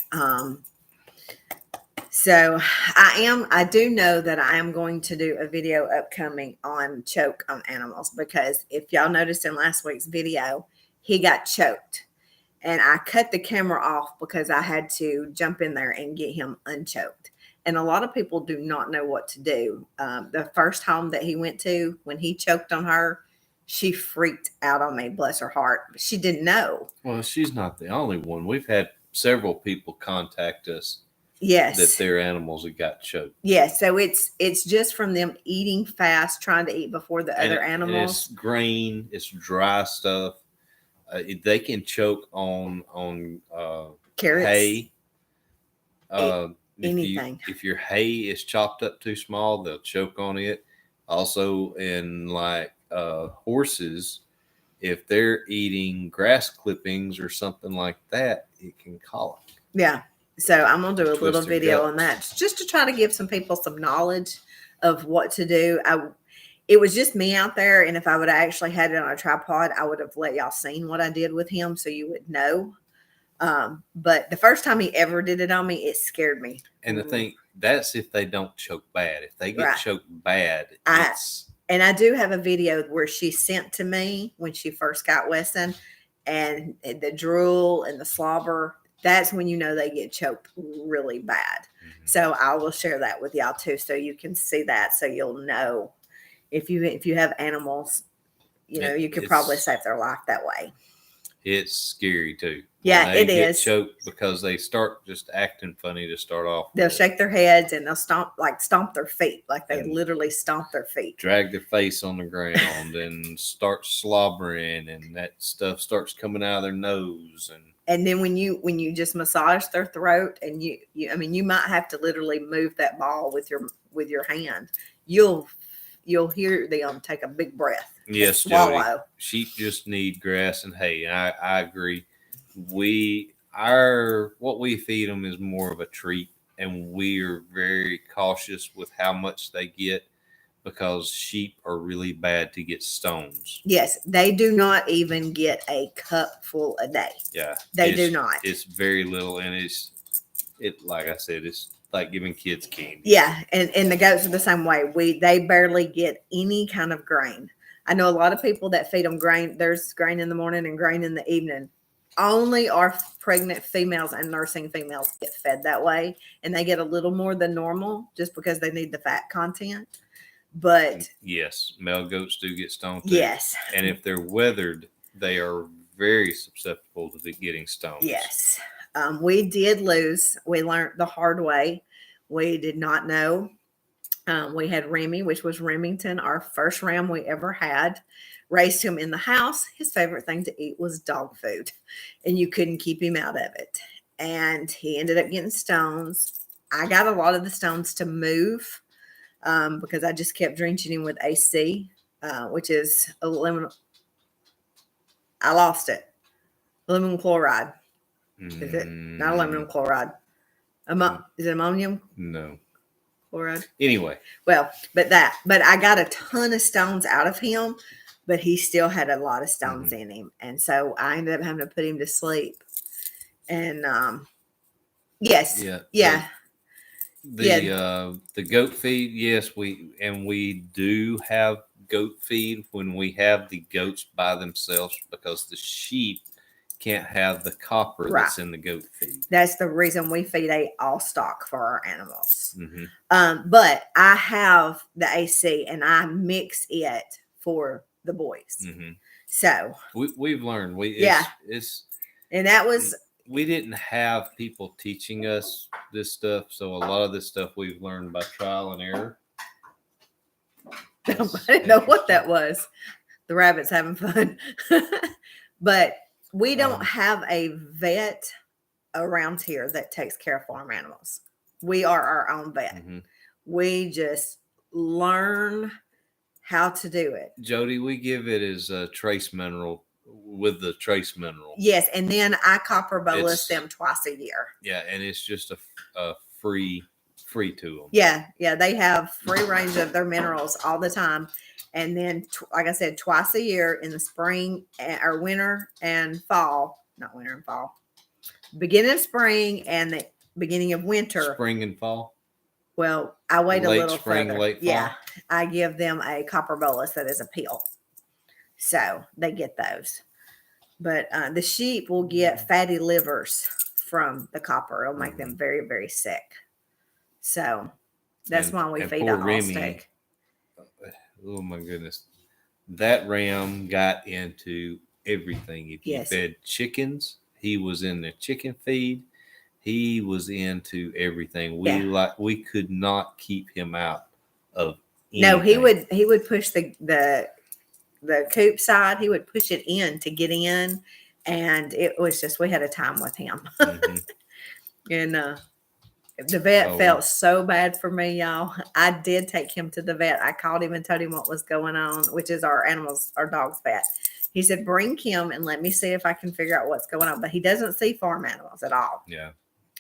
So I do know that I am going to do a video upcoming on choke on animals, because if y'all noticed in last week's video, he got choked and I cut the camera off because I had to jump in there and get him unchoked. And a lot of people do not know what to do. The first home that he went to, when he choked on her, she freaked out on me, bless her heart. She didn't know. Well, she's not the only one. We've had several people contact us Yes. that their animals had got choked. Yeah, so it's just from them eating fast, trying to eat before the other And animals. it's grain, it's dry stuff. They can choke on Carrots. hay. Anything. If your hay is chopped up too small, they'll choke on it. Also, in like horses, if they're eating grass clippings or something like that, it can colic. Yeah. So I'm gonna do a little Twist their video on that just to try to give some people some knowledge of what to do. It was just me out there, and if I would have actually had it on a tripod, I would have let y'all seen what I did with him so you would know. But the first time he ever did it on me, it scared me. And the thing, that's if they don't choke bad. If they get Right. choked bad, And I do have a video where she sent to me when she first got Weston, and the drool and the slobber. That's when you know they get choked really bad. So I will share that with y'all too, so you can see that, so you'll know if you have animals, you could probably save their life that way. It's scary too. Yeah, it get is. Choked because they start just acting funny to start off. They'll shake their heads and they'll stomp their feet, like they And literally stomp their feet. Drag their face on the ground and start slobbering, and that stuff starts coming out of their nose. And then when you just massage their throat, and you might have to literally move that ball with your hand. You'll hear them take a big breath. Yes, swallow. Jody, sheep just need grass and hay. I agree. What we feed them is more of a treat, and we are very cautious with how much they get, because sheep are really bad to get stones. Yes, they do not even get a cup full a day. Yeah, they do not. It's very little, and like I said, it's like giving kids candy. Yeah, and the goats are the same way. They barely get any kind of grain. I know a lot of people that feed them grain. There's grain in the morning and grain in the evening. Only our pregnant females and nursing females get fed that way, and they get a little more than normal just because they need the fat content. But yes, male goats do get stoned too. Yes, and if they're weathered, they are very susceptible to getting stoned. Yes. We did lose. We learned the hard way. We did not know. We had Remy, which was Remington, our first ram we ever had. Raised him in the house. His favorite thing to eat was dog food, and you couldn't keep him out of it. And he ended up getting stones. I got a lot of the stones to move because I just kept drenching him with AC, which is aluminum. I lost it. Aluminum chloride. Is it not aluminum chloride? Is it ammonium? No. Chloride. Anyway. Well, but I got a ton of stones out of him, but he still had a lot of stones in him. And so I ended up having to put him to sleep. And yes. Yeah. The goat feed, yes, we do have goat feed when we have the goats by themselves, because the sheep can't have the copper that's in the goat feed. That's the reason we feed all stock for our animals. But I have the AC and I mix it for the boys. So we've learned. And that was. We didn't have people teaching us this stuff, so a lot of this stuff we've learned by trial and error. I didn't know what that was. The rabbit's having fun. But we don't have a vet around here that takes care of farm animals. We are our own vet. We just learn how to do it. Jody, we give it as a trace mineral with the trace mineral. Yes, and then I copper bolus them twice a year. Yeah, and it's just a free to them. Yeah, they have free range of their minerals all the time. And then, like I said, twice a year in the spring or winter and fall, not winter and fall, beginning of spring and the beginning of winter. Spring and fall? Well, I wait a little spring, further. Late fall? Yeah, I give them a copper bolus that is a pill. So they get those. But the sheep will get fatty livers from the copper. It'll make them very, very sick. So that's why we feed on Allsteak. Oh my goodness. That ram got into everything. If you fed chickens, he was in the chicken feed. He was into everything. We could not keep him out of anything. No, he would push the coop side. He would push it in to get in, and it was just, we had a time with him. And the vet felt so bad for me, y'all. I did take him to the vet. I called him and told him what was going on, which is our dog's vet. He said, bring him and let me see if I can figure out what's going on. But he doesn't see farm animals at all. Yeah.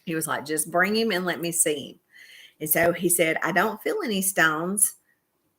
He was like, just bring him and let me see him. And so he said, I don't feel any stones,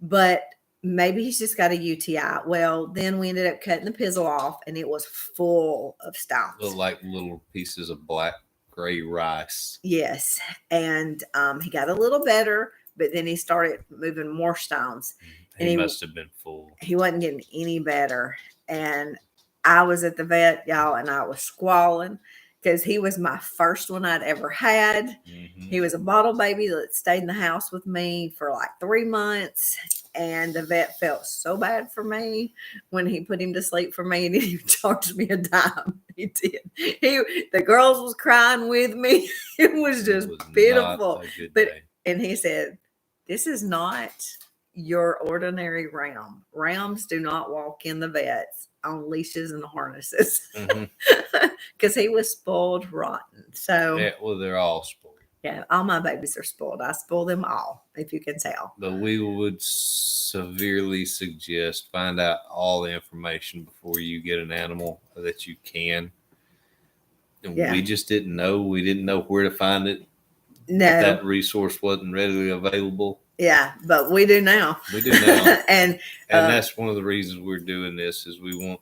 but maybe he's just got a UTI. Well, then we ended up cutting the pizzle off and it was full of stones. Look like little pieces of black gray rice. Yes. And he got a little better, but then he started moving more stones. And He must have been full. He wasn't getting any better. And I was at the vet, y'all, and I was squalling because he was my first one I'd ever had. Mm-hmm. He was a bottle baby that stayed in the house with me for like 3 months. And the vet felt so bad for me when he put him to sleep for me, and he didn't even charge me a dime. He did. The girls was crying with me. It was just pitiful. And he said, this is not your ordinary ram. Rams do not walk in the vets on leashes and harnesses, because he was spoiled rotten. So yeah, well, they're all spoiled. Yeah, all my babies are spoiled. I spoil them all, if you can tell. But we would severely suggest find out all the information before you get an animal that you can. And we just didn't know. We didn't know where to find it. No. That resource wasn't readily available. Yeah, but we do now. We do now. and that's one of the reasons we're doing this, is we want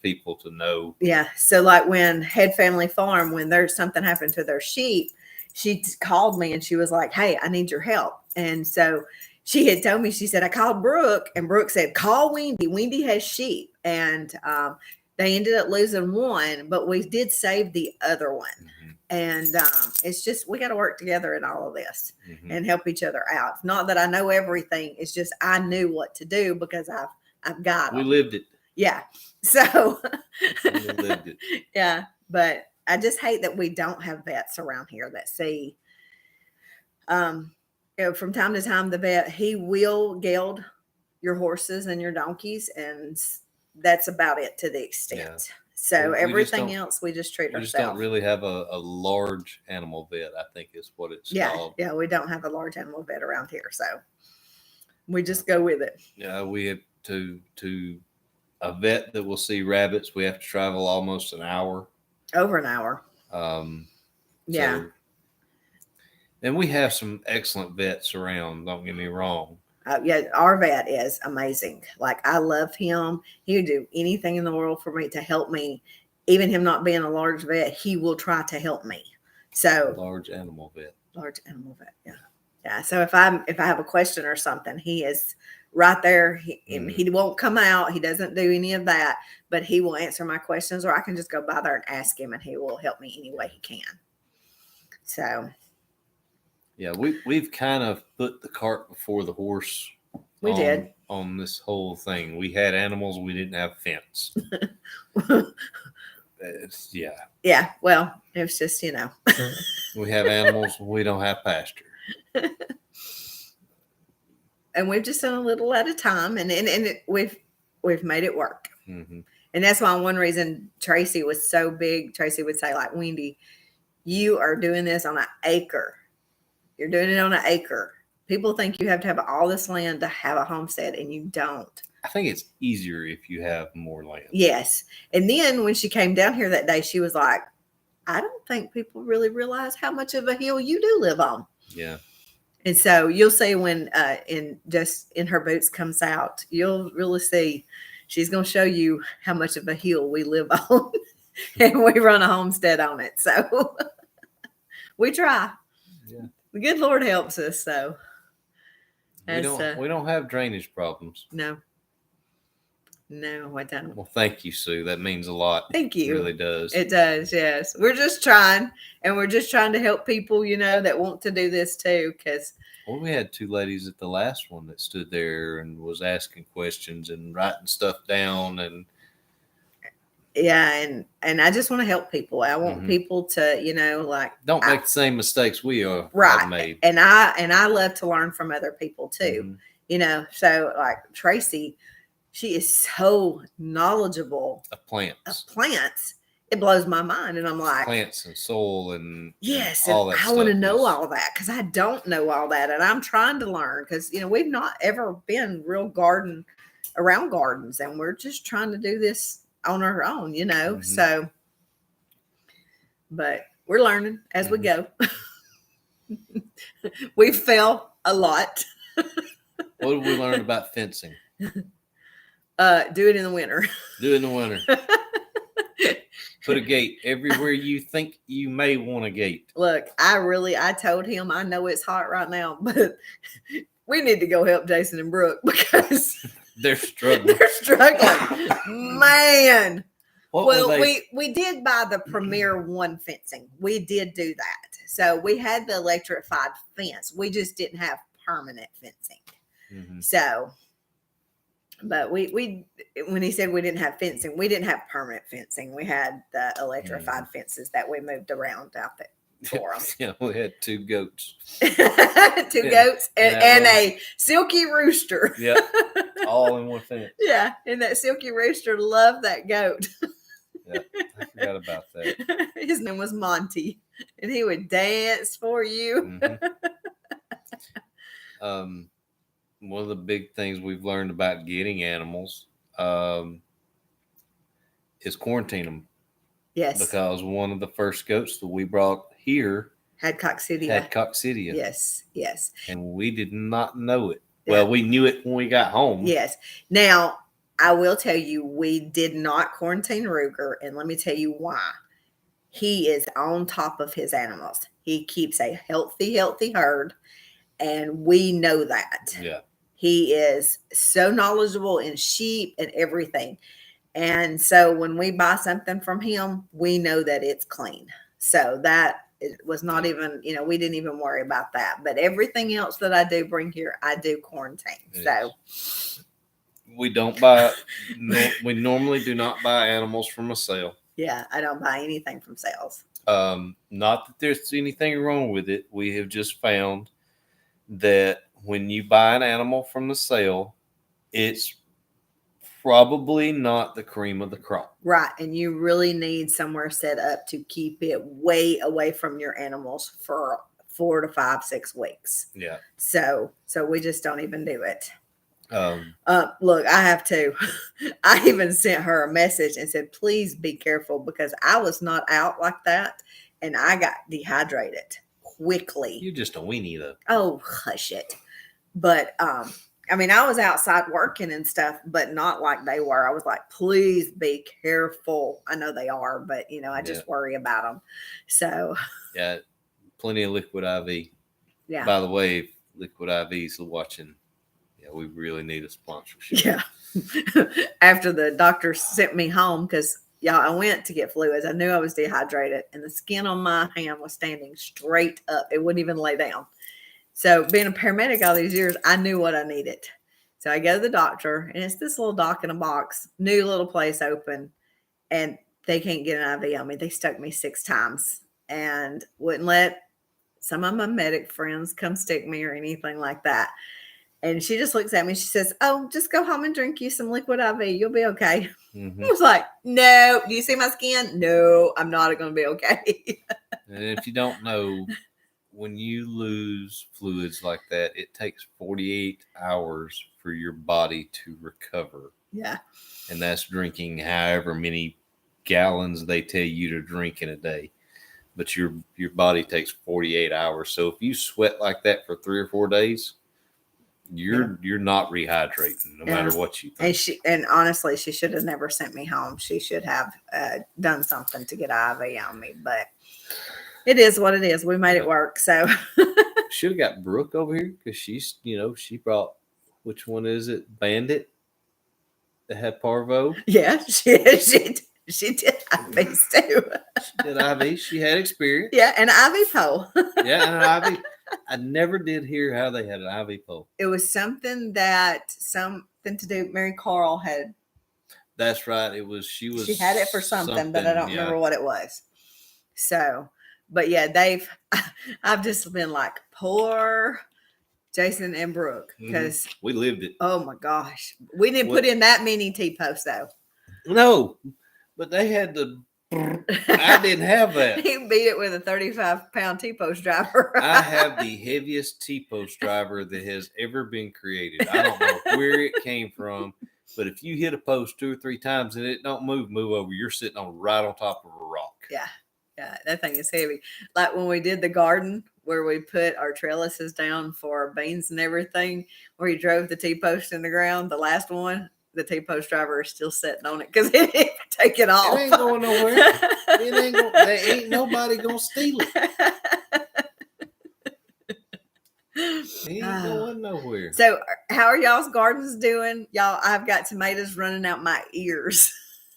people to know. Yeah. So like when Head Family Farm, when there's something happened to their sheep, she called me and she was like, hey, I need your help. And so she had told me, she said, I called Brooke, and Brooke said, call Wendy. Wendy has sheep. And they ended up losing one, but we did save the other one. Mm-hmm. And it's just, we got to work together in all of this and help each other out. Not that I know everything. It's just, I knew what to do because I've got We lived it. Yeah. So we lived it. Yeah. But I just hate that we don't have vets around here that see, from time to time, the vet, he will geld your horses and your donkeys, and that's about it to the extent. Yeah. So everything else, we just treat ourselves. We just don't really have a large animal vet, I think is what it's called. Yeah, we don't have a large animal vet around here, so we just go with it. Yeah, we have to a vet that will see rabbits, we have to travel almost an hour. Over an hour. Yeah. So, and we have some excellent vets around, don't get me wrong. Yeah, our vet is amazing. Like, I love him. He would do anything in the world for me to help me. Even him not being a large vet, he will try to help me. So large animal vet. Yeah. Yeah. So if I have a question or something, he is right there. He won't come out. He doesn't do any of that, but he will answer my questions, or I can just go by there and ask him, and he will help me any way he can. So. Yeah, we've kind of put the cart before the horse. We did on this whole thing. We had animals. We didn't have fence. Yeah. Yeah. Well, it was just, we have animals. We don't have pasture. And we've just done a little at a time, and we've made it work. Mm-hmm. And that's why one reason Tracy was so big. Tracy would say, like, Wendy, you are doing this on an acre. You're doing it on an acre. People think you have to have all this land to have a homestead, and you don't. I think it's easier if you have more land. Yes. And then when she came down here that day, she was like, I don't think people really realize how much of a hill you do live on. Yeah. And so you'll see when in her boots comes out, you'll really see she's going to show you how much of a hill we live on, and we run a homestead on it. So we try. Yeah. The good Lord helps us. So we don't have drainage problems. No, I don't. Well, thank you, Sue. That means a lot. Thank you. It really does. It does. Yes. We're just trying, and we're just trying to help people, that want to do this too. Well, we had two ladies at the last one that stood there and was asking questions and writing stuff down, and yeah, and I just want to help people. I want people to, don't make the same mistakes we have made. And I love to learn from other people too. So like Tracy, she is so knowledgeable of plants. It blows my mind, and I'm like, plants and soil and yes, and all and that. I want to know all that because I don't know all that, and I'm trying to learn because we've not ever been real around gardens, and we're just trying to do this on our own, So, but we're learning as we go. We fell a lot. What did we learn about fencing? Do it in the winter. Do it in the winter. Put a gate everywhere you think you may want a gate. Look, I told him, I know it's hot right now, but we need to go help Jason and Brooke because they're struggling. They're struggling. Man. Well, we did buy the Premier One fencing. We did do that. So we had the electrified fence. We just didn't have permanent fencing. Mm-hmm. So, but we when he said we didn't have fencing, we didn't have permanent fencing. We had the electrified fences that we moved around out there for them. Yeah, we had 2 goats. 2 goats and a silky rooster. Yeah, all in one fence. Yeah, and that silky rooster loved that goat. Yeah, I forgot about that. His name was Monty, and he would dance for you. Mm-hmm. One of the big things we've learned about getting animals is quarantine them. Yes. Because one of the first goats that we brought here had coccidia. Yes. Yes. And we did not know it. Yeah. Well, we knew it when we got home. Yes. Now, I will tell you, we did not quarantine Ruger, and let me tell you why. He is on top of his animals. He keeps a healthy herd, and we know that. Yeah. He is so knowledgeable in sheep and everything. And so when we buy something from him, we know that it's clean. So that it was not even, we didn't even worry about that. But everything else that I do bring here, I do quarantine. So we don't buy, we normally do not buy animals from a sale. Yeah, I don't buy anything from sales. Not that there's anything wrong with it. We have just found that when you buy an animal from the sale, it's probably not the cream of the crop. Right. And you really need somewhere set up to keep it way away from your animals for 4 to 5, 6 weeks. Yeah. So we just don't even do it. Look, I have to. I even sent her a message and said, please be careful, because I was not out like that and I got dehydrated quickly. You're just a weenie though. Oh, hush it. But I mean, I was outside working and stuff, but not like they were. I was like, please be careful. I know they are, but I just worry about them. So yeah, plenty of Liquid IV. Yeah. By the way, if Liquid IV's watching, yeah, we really need a sponsorship. Yeah. After the doctor sent me home, because I went to get fluids. I knew I was dehydrated, and the skin on my hand was standing straight up. It wouldn't even lay down. So being a paramedic all these years, I knew what I needed. So I go to the doctor, and it's this little doc in a box, new little place open, and they can't get an IV on me. They stuck me 6 times and wouldn't let some of my medic friends come stick me or anything like that. And she just looks at me. She says, oh, just go home and drink you some Liquid IV. You'll be okay. Mm-hmm. I was like, no. Do you see my skin? No, I'm not going to be okay. And if you don't know, when you lose fluids like that, it takes 48 hours for your body to recover. Yeah. And that's drinking however many gallons they tell you to drink in a day. But your body takes 48 hours. So if you sweat like that for 3 or 4 days, you're not rehydrating no matter what you think. And honestly, she should have never sent me home. She should have done something to get an IV on me, but it is what it is. We made it work. So should have got Brooke over here, because she's, she brought, which one is it? Bandit that had parvo. Yeah, she did IVs too. She did IV. She had experience. Yeah, and an IV pole. Yeah, and an IV. I never did hear how they had an IV pole. It was something to do. Mary Carl had. That's right. She had it for something, but I don't remember what it was. So, but yeah, I've just been like, poor Jason and Brooke, because we lived it. Oh my gosh. We didn't put in that many T-posts though. No, but they had the. I didn't have that. He beat it with a 35-pound T-post driver. I have the heaviest T-post driver that has ever been created. I don't know where it came from, but if you hit a post 2 or 3 times and it don't move over, you're sitting right on top of a rock. Yeah. Yeah, that thing is heavy. Like when we did the garden where we put our trellises down for beans and everything, where you drove the T-post in the ground, the last one, the T-post driver is still sitting on it because it didn't take it off. It ain't going nowhere. There ain't nobody gonna steal it. It ain't going nowhere. So how are y'all's gardens doing? Y'all, I've got tomatoes running out my ears.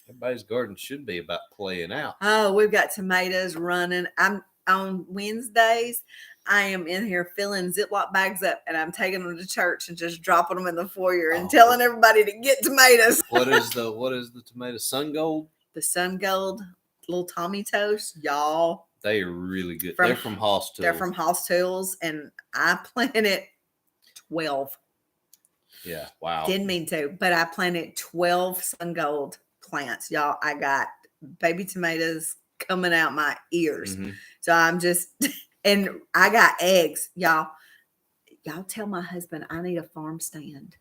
Everybody's garden should be about playing out. Oh, we've got tomatoes running. I'm on Wednesdays. I am in here filling Ziploc bags up, and I'm taking them to church and just dropping them in the foyer and telling everybody to get tomatoes. What is the tomato? Sun Gold? The Sun Gold little Tommy Toast, y'all. They are really good. They're from Hoss Tools. They're from Hoss Tools, and I planted 12. Yeah, wow. Didn't mean to, but I planted 12 Sun Gold plants, y'all. I got baby tomatoes coming out my ears. Mm-hmm. So I'm just, and I got eggs, y'all. Y'all tell my husband I need a farm stand,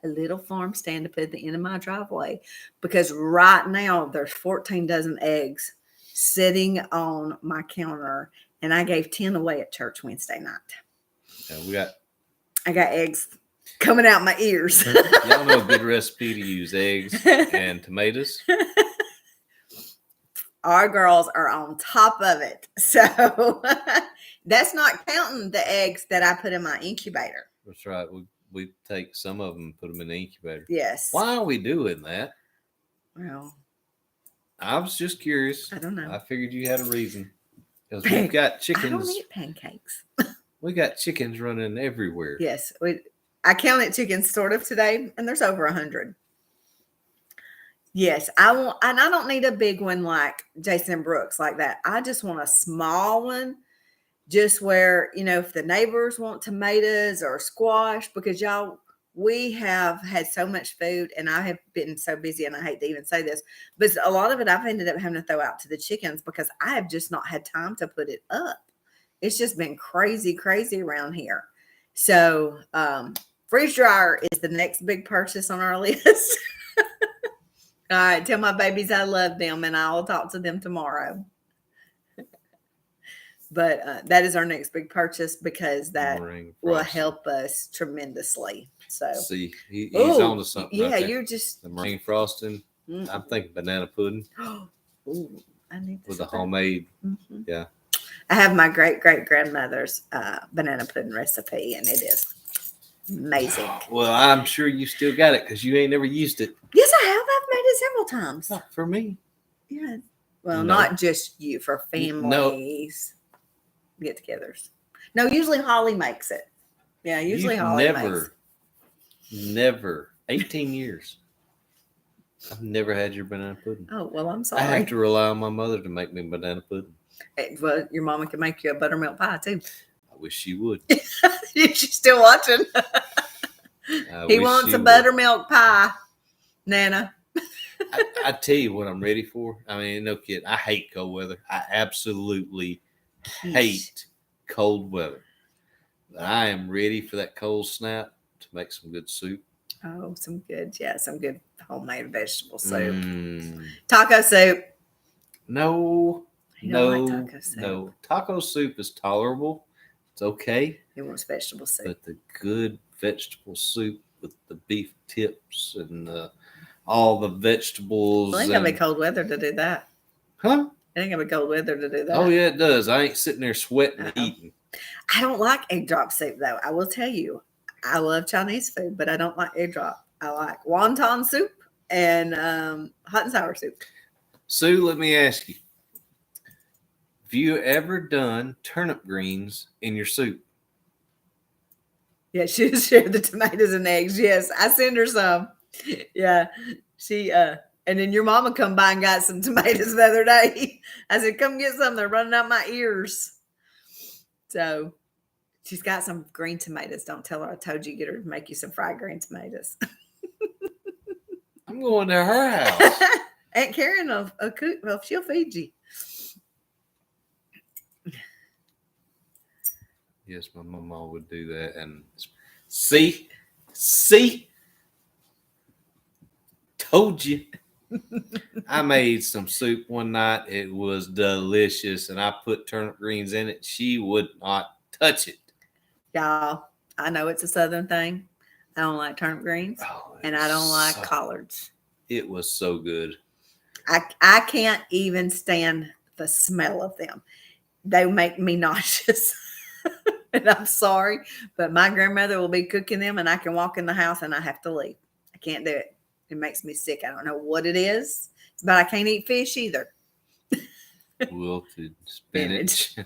a little farm stand to put at the end of my driveway, because right now there's 14 dozen eggs sitting on my counter, and I gave 10 away at church Wednesday night. Yeah, I got eggs coming out my ears. Y'all know a good recipe to use eggs and tomatoes. Our girls are on top of it. So that's not counting the eggs that I put in my incubator. That's right. We take some of them and put them in the incubator. Yes. Why are we doing that? Well, I was just curious. I don't know. I figured you had a reason. Because we've got chickens. I don't eat pancakes. We got chickens running everywhere. Yes. I counted chickens sort of today, and there's over 100. Yes, I want, and I don't need a big one like Jason Brooks like that. I just want a small one, just where, if the neighbors want tomatoes or squash, because y'all, we have had so much food, and I have been so busy, and I hate to even say this, but a lot of it I've ended up having to throw out to the chickens because I have just not had time to put it up. It's just been crazy around here. So, freeze dryer is the next big purchase on our list. All right, tell my babies I love them, and I'll talk to them tomorrow. But that is our next big purchase, because that will help us tremendously. So see, he's on to something. Yeah, you're just the meringue frosting. Mm-hmm. I'm thinking banana pudding. Ooh, I need with a homemade. Mm-hmm. Yeah, I have my great grandmother's banana pudding recipe, and it is amazing. Well, I'm sure you still got it because you ain't never used it. Yes, I have. I've made it several times. Not for me. Yeah. Well, not just you, for families. Get-togethers. No, usually Holly makes it. Yeah, usually Holly makes it. Never. 18 years. I've never had your banana pudding. Oh, well, I'm sorry. I have to rely on my mother to make me banana pudding. Well, your mama can make you a buttermilk pie, too. I wish she would. She's still watching. He wants a buttermilk pie, Nana. I tell you what I'm ready for. I mean, no kid. I hate cold weather. I absolutely hate cold weather. But I am ready for that cold snap to make some good soup. Oh, some good homemade vegetable soup. Taco soup. No. Like taco soup. No. Taco soup is tolerable. It's okay. He wants vegetable soup. But the good vegetable soup with the beef tips and all the vegetables. Well, it ain't gonna be cold weather to do that. Huh? It ain't gonna be cold weather to do that. Oh, yeah, it does. I ain't sitting there sweating eating. I don't like egg drop soup, though. I will tell you, I love Chinese food, but I don't like egg drop. I like wonton soup and hot and sour soup. Sue, let me ask you. Have you ever done turnip greens in your soup? Yeah, she'll share the tomatoes and eggs. Yes, I send her some. Yeah, she and then your mama come by and got some tomatoes the other day. I said, "Come get some. They're running out my ears." So she's got some green tomatoes. Don't tell her I told you. Get her to make you some fried green tomatoes. I'm going to her house. Aunt Karen will cook. Well, she'll feed you. Yes, my mama would do that. And see, told you. I made some soup one night. It was delicious, and I put turnip greens in it. She would not touch it. Y'all, I know it's a Southern thing. I don't like turnip greens, and I don't like collards. It was so good. I can't even stand the smell of them. They make me nauseous. And I'm sorry, but my grandmother will be cooking them, and I can walk in the house and I have to leave. I can't do it. It makes me sick. I don't know what it is, but I can't eat fish either. Wilted spinach.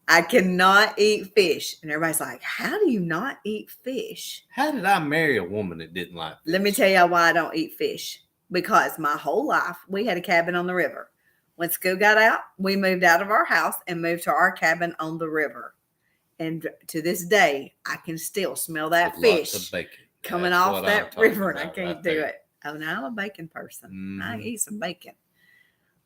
I cannot eat fish. And everybody's like, how do you not eat fish? How did I marry a woman that didn't like fish? Let me tell you why I don't eat fish. Because my whole life, we had a cabin on the river. When school got out, we moved out of our house and moved to our cabin on the river. And to this day, I can still smell that fish coming off that river, and I can't do it. Oh, now I'm a bacon person. I eat some bacon.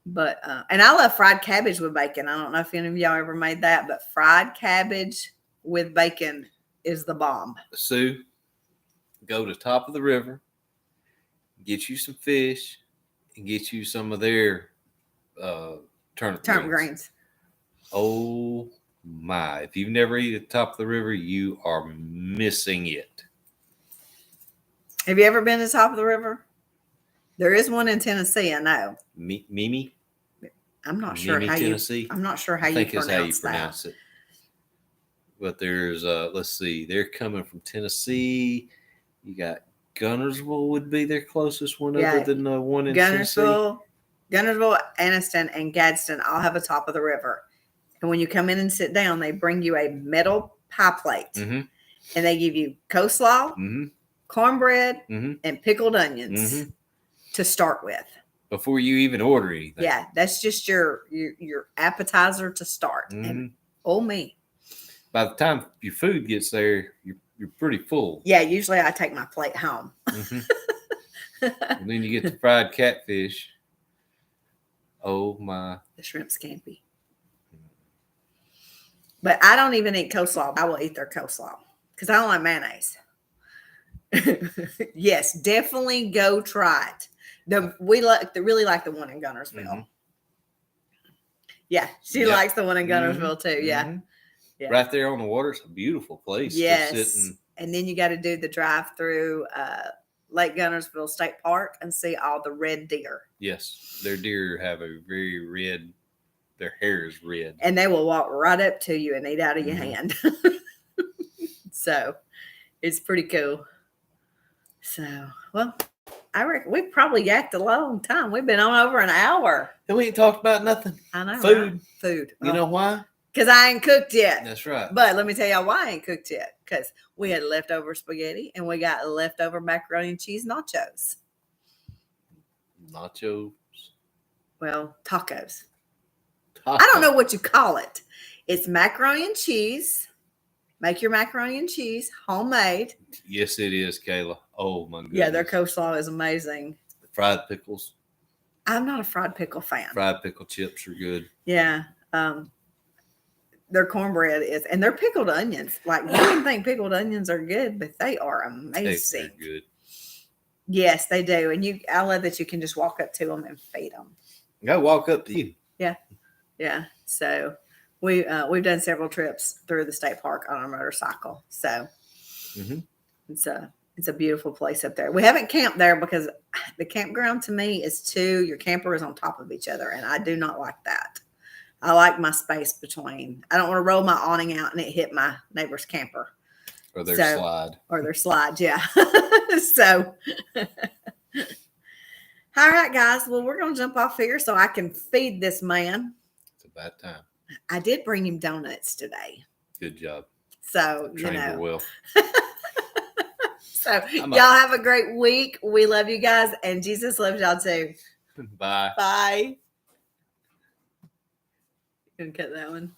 But, and I love fried cabbage with bacon. I don't know if any of y'all ever made that, but fried cabbage with bacon is the bomb. Sue, go to the top of the river, get you some fish, and get you some of their turnip greens. Oh my. If you've never eaten at the top of the river, you are missing it. Have you ever been to the top of the river? There is one in Tennessee, I know. Mimi? I'm not sure how Tennessee? I'm not sure how you pronounce it. But there's let's see, they're coming from Tennessee. You got Gunnersville would be their closest one, other than the one in Gunnersville, Anniston, and Gadsden all have a top of the river. And when you come in and sit down, they bring you a metal pie plate, and they give you coleslaw, cornbread, and pickled onions to start with. Before you even order anything. Yeah, that's just your appetizer to start. And oh me. By the time your food gets there, you're pretty full. Yeah, usually I take my plate home. And then you get the fried catfish. Oh my. The shrimp scampi. But I don't even eat coleslaw. I will eat their coleslaw because I don't like mayonnaise. Yes, definitely go try it. We really like the one in Gunnersville. Yeah, she likes the one in Gunnersville too. Yeah. Yeah. Right there on the water. It's a beautiful place. Yes. And then you got to do the drive through Lake Gunnersville State Park and see all the red deer. Yes. Their deer have a very red, their hair is red. And they will walk right up to you and eat out of your hand. So it's pretty cool. So, well, I reckon we probably yacked a long time. We've been on over an hour. And we ain't talked about nothing. I know. Food. Right? Food. You know why? Because I ain't cooked yet. That's right. But let me tell y'all why I ain't cooked yet. Because we had leftover spaghetti and we got leftover macaroni and cheese nachos. Nachos? Well, tacos. I don't know what you call it. It's macaroni and cheese. Make your macaroni and cheese homemade. Yes, it is, Kayla. Oh, my goodness. Yeah, their coleslaw is amazing. The fried pickles. I'm not a fried pickle fan. Fried pickle chips are good. Yeah. Their cornbread is, and their pickled onions. Like, you wouldn't think pickled onions are good, but they are amazing. They're good. Yes, they do. And I love that you can just walk up to them and feed them. Go walk up to you. Yeah. Yeah. So we've done several trips through the state park on our motorcycle. So it's a beautiful place up there. We haven't camped there because the campground to me is your camper is on top of each other. And I do not like that. I like my space between. I don't want to roll my awning out and it hit my neighbor's camper. Or their slide. Or their slide, yeah. So, all right, guys. Well, we're going to jump off here so I can feed this man. It's about time. I did bring him donuts today. Good job. So, Trained her well. So, y'all have a great week. We love you guys, and Jesus loves y'all too. Bye. Bye. You can cut that one.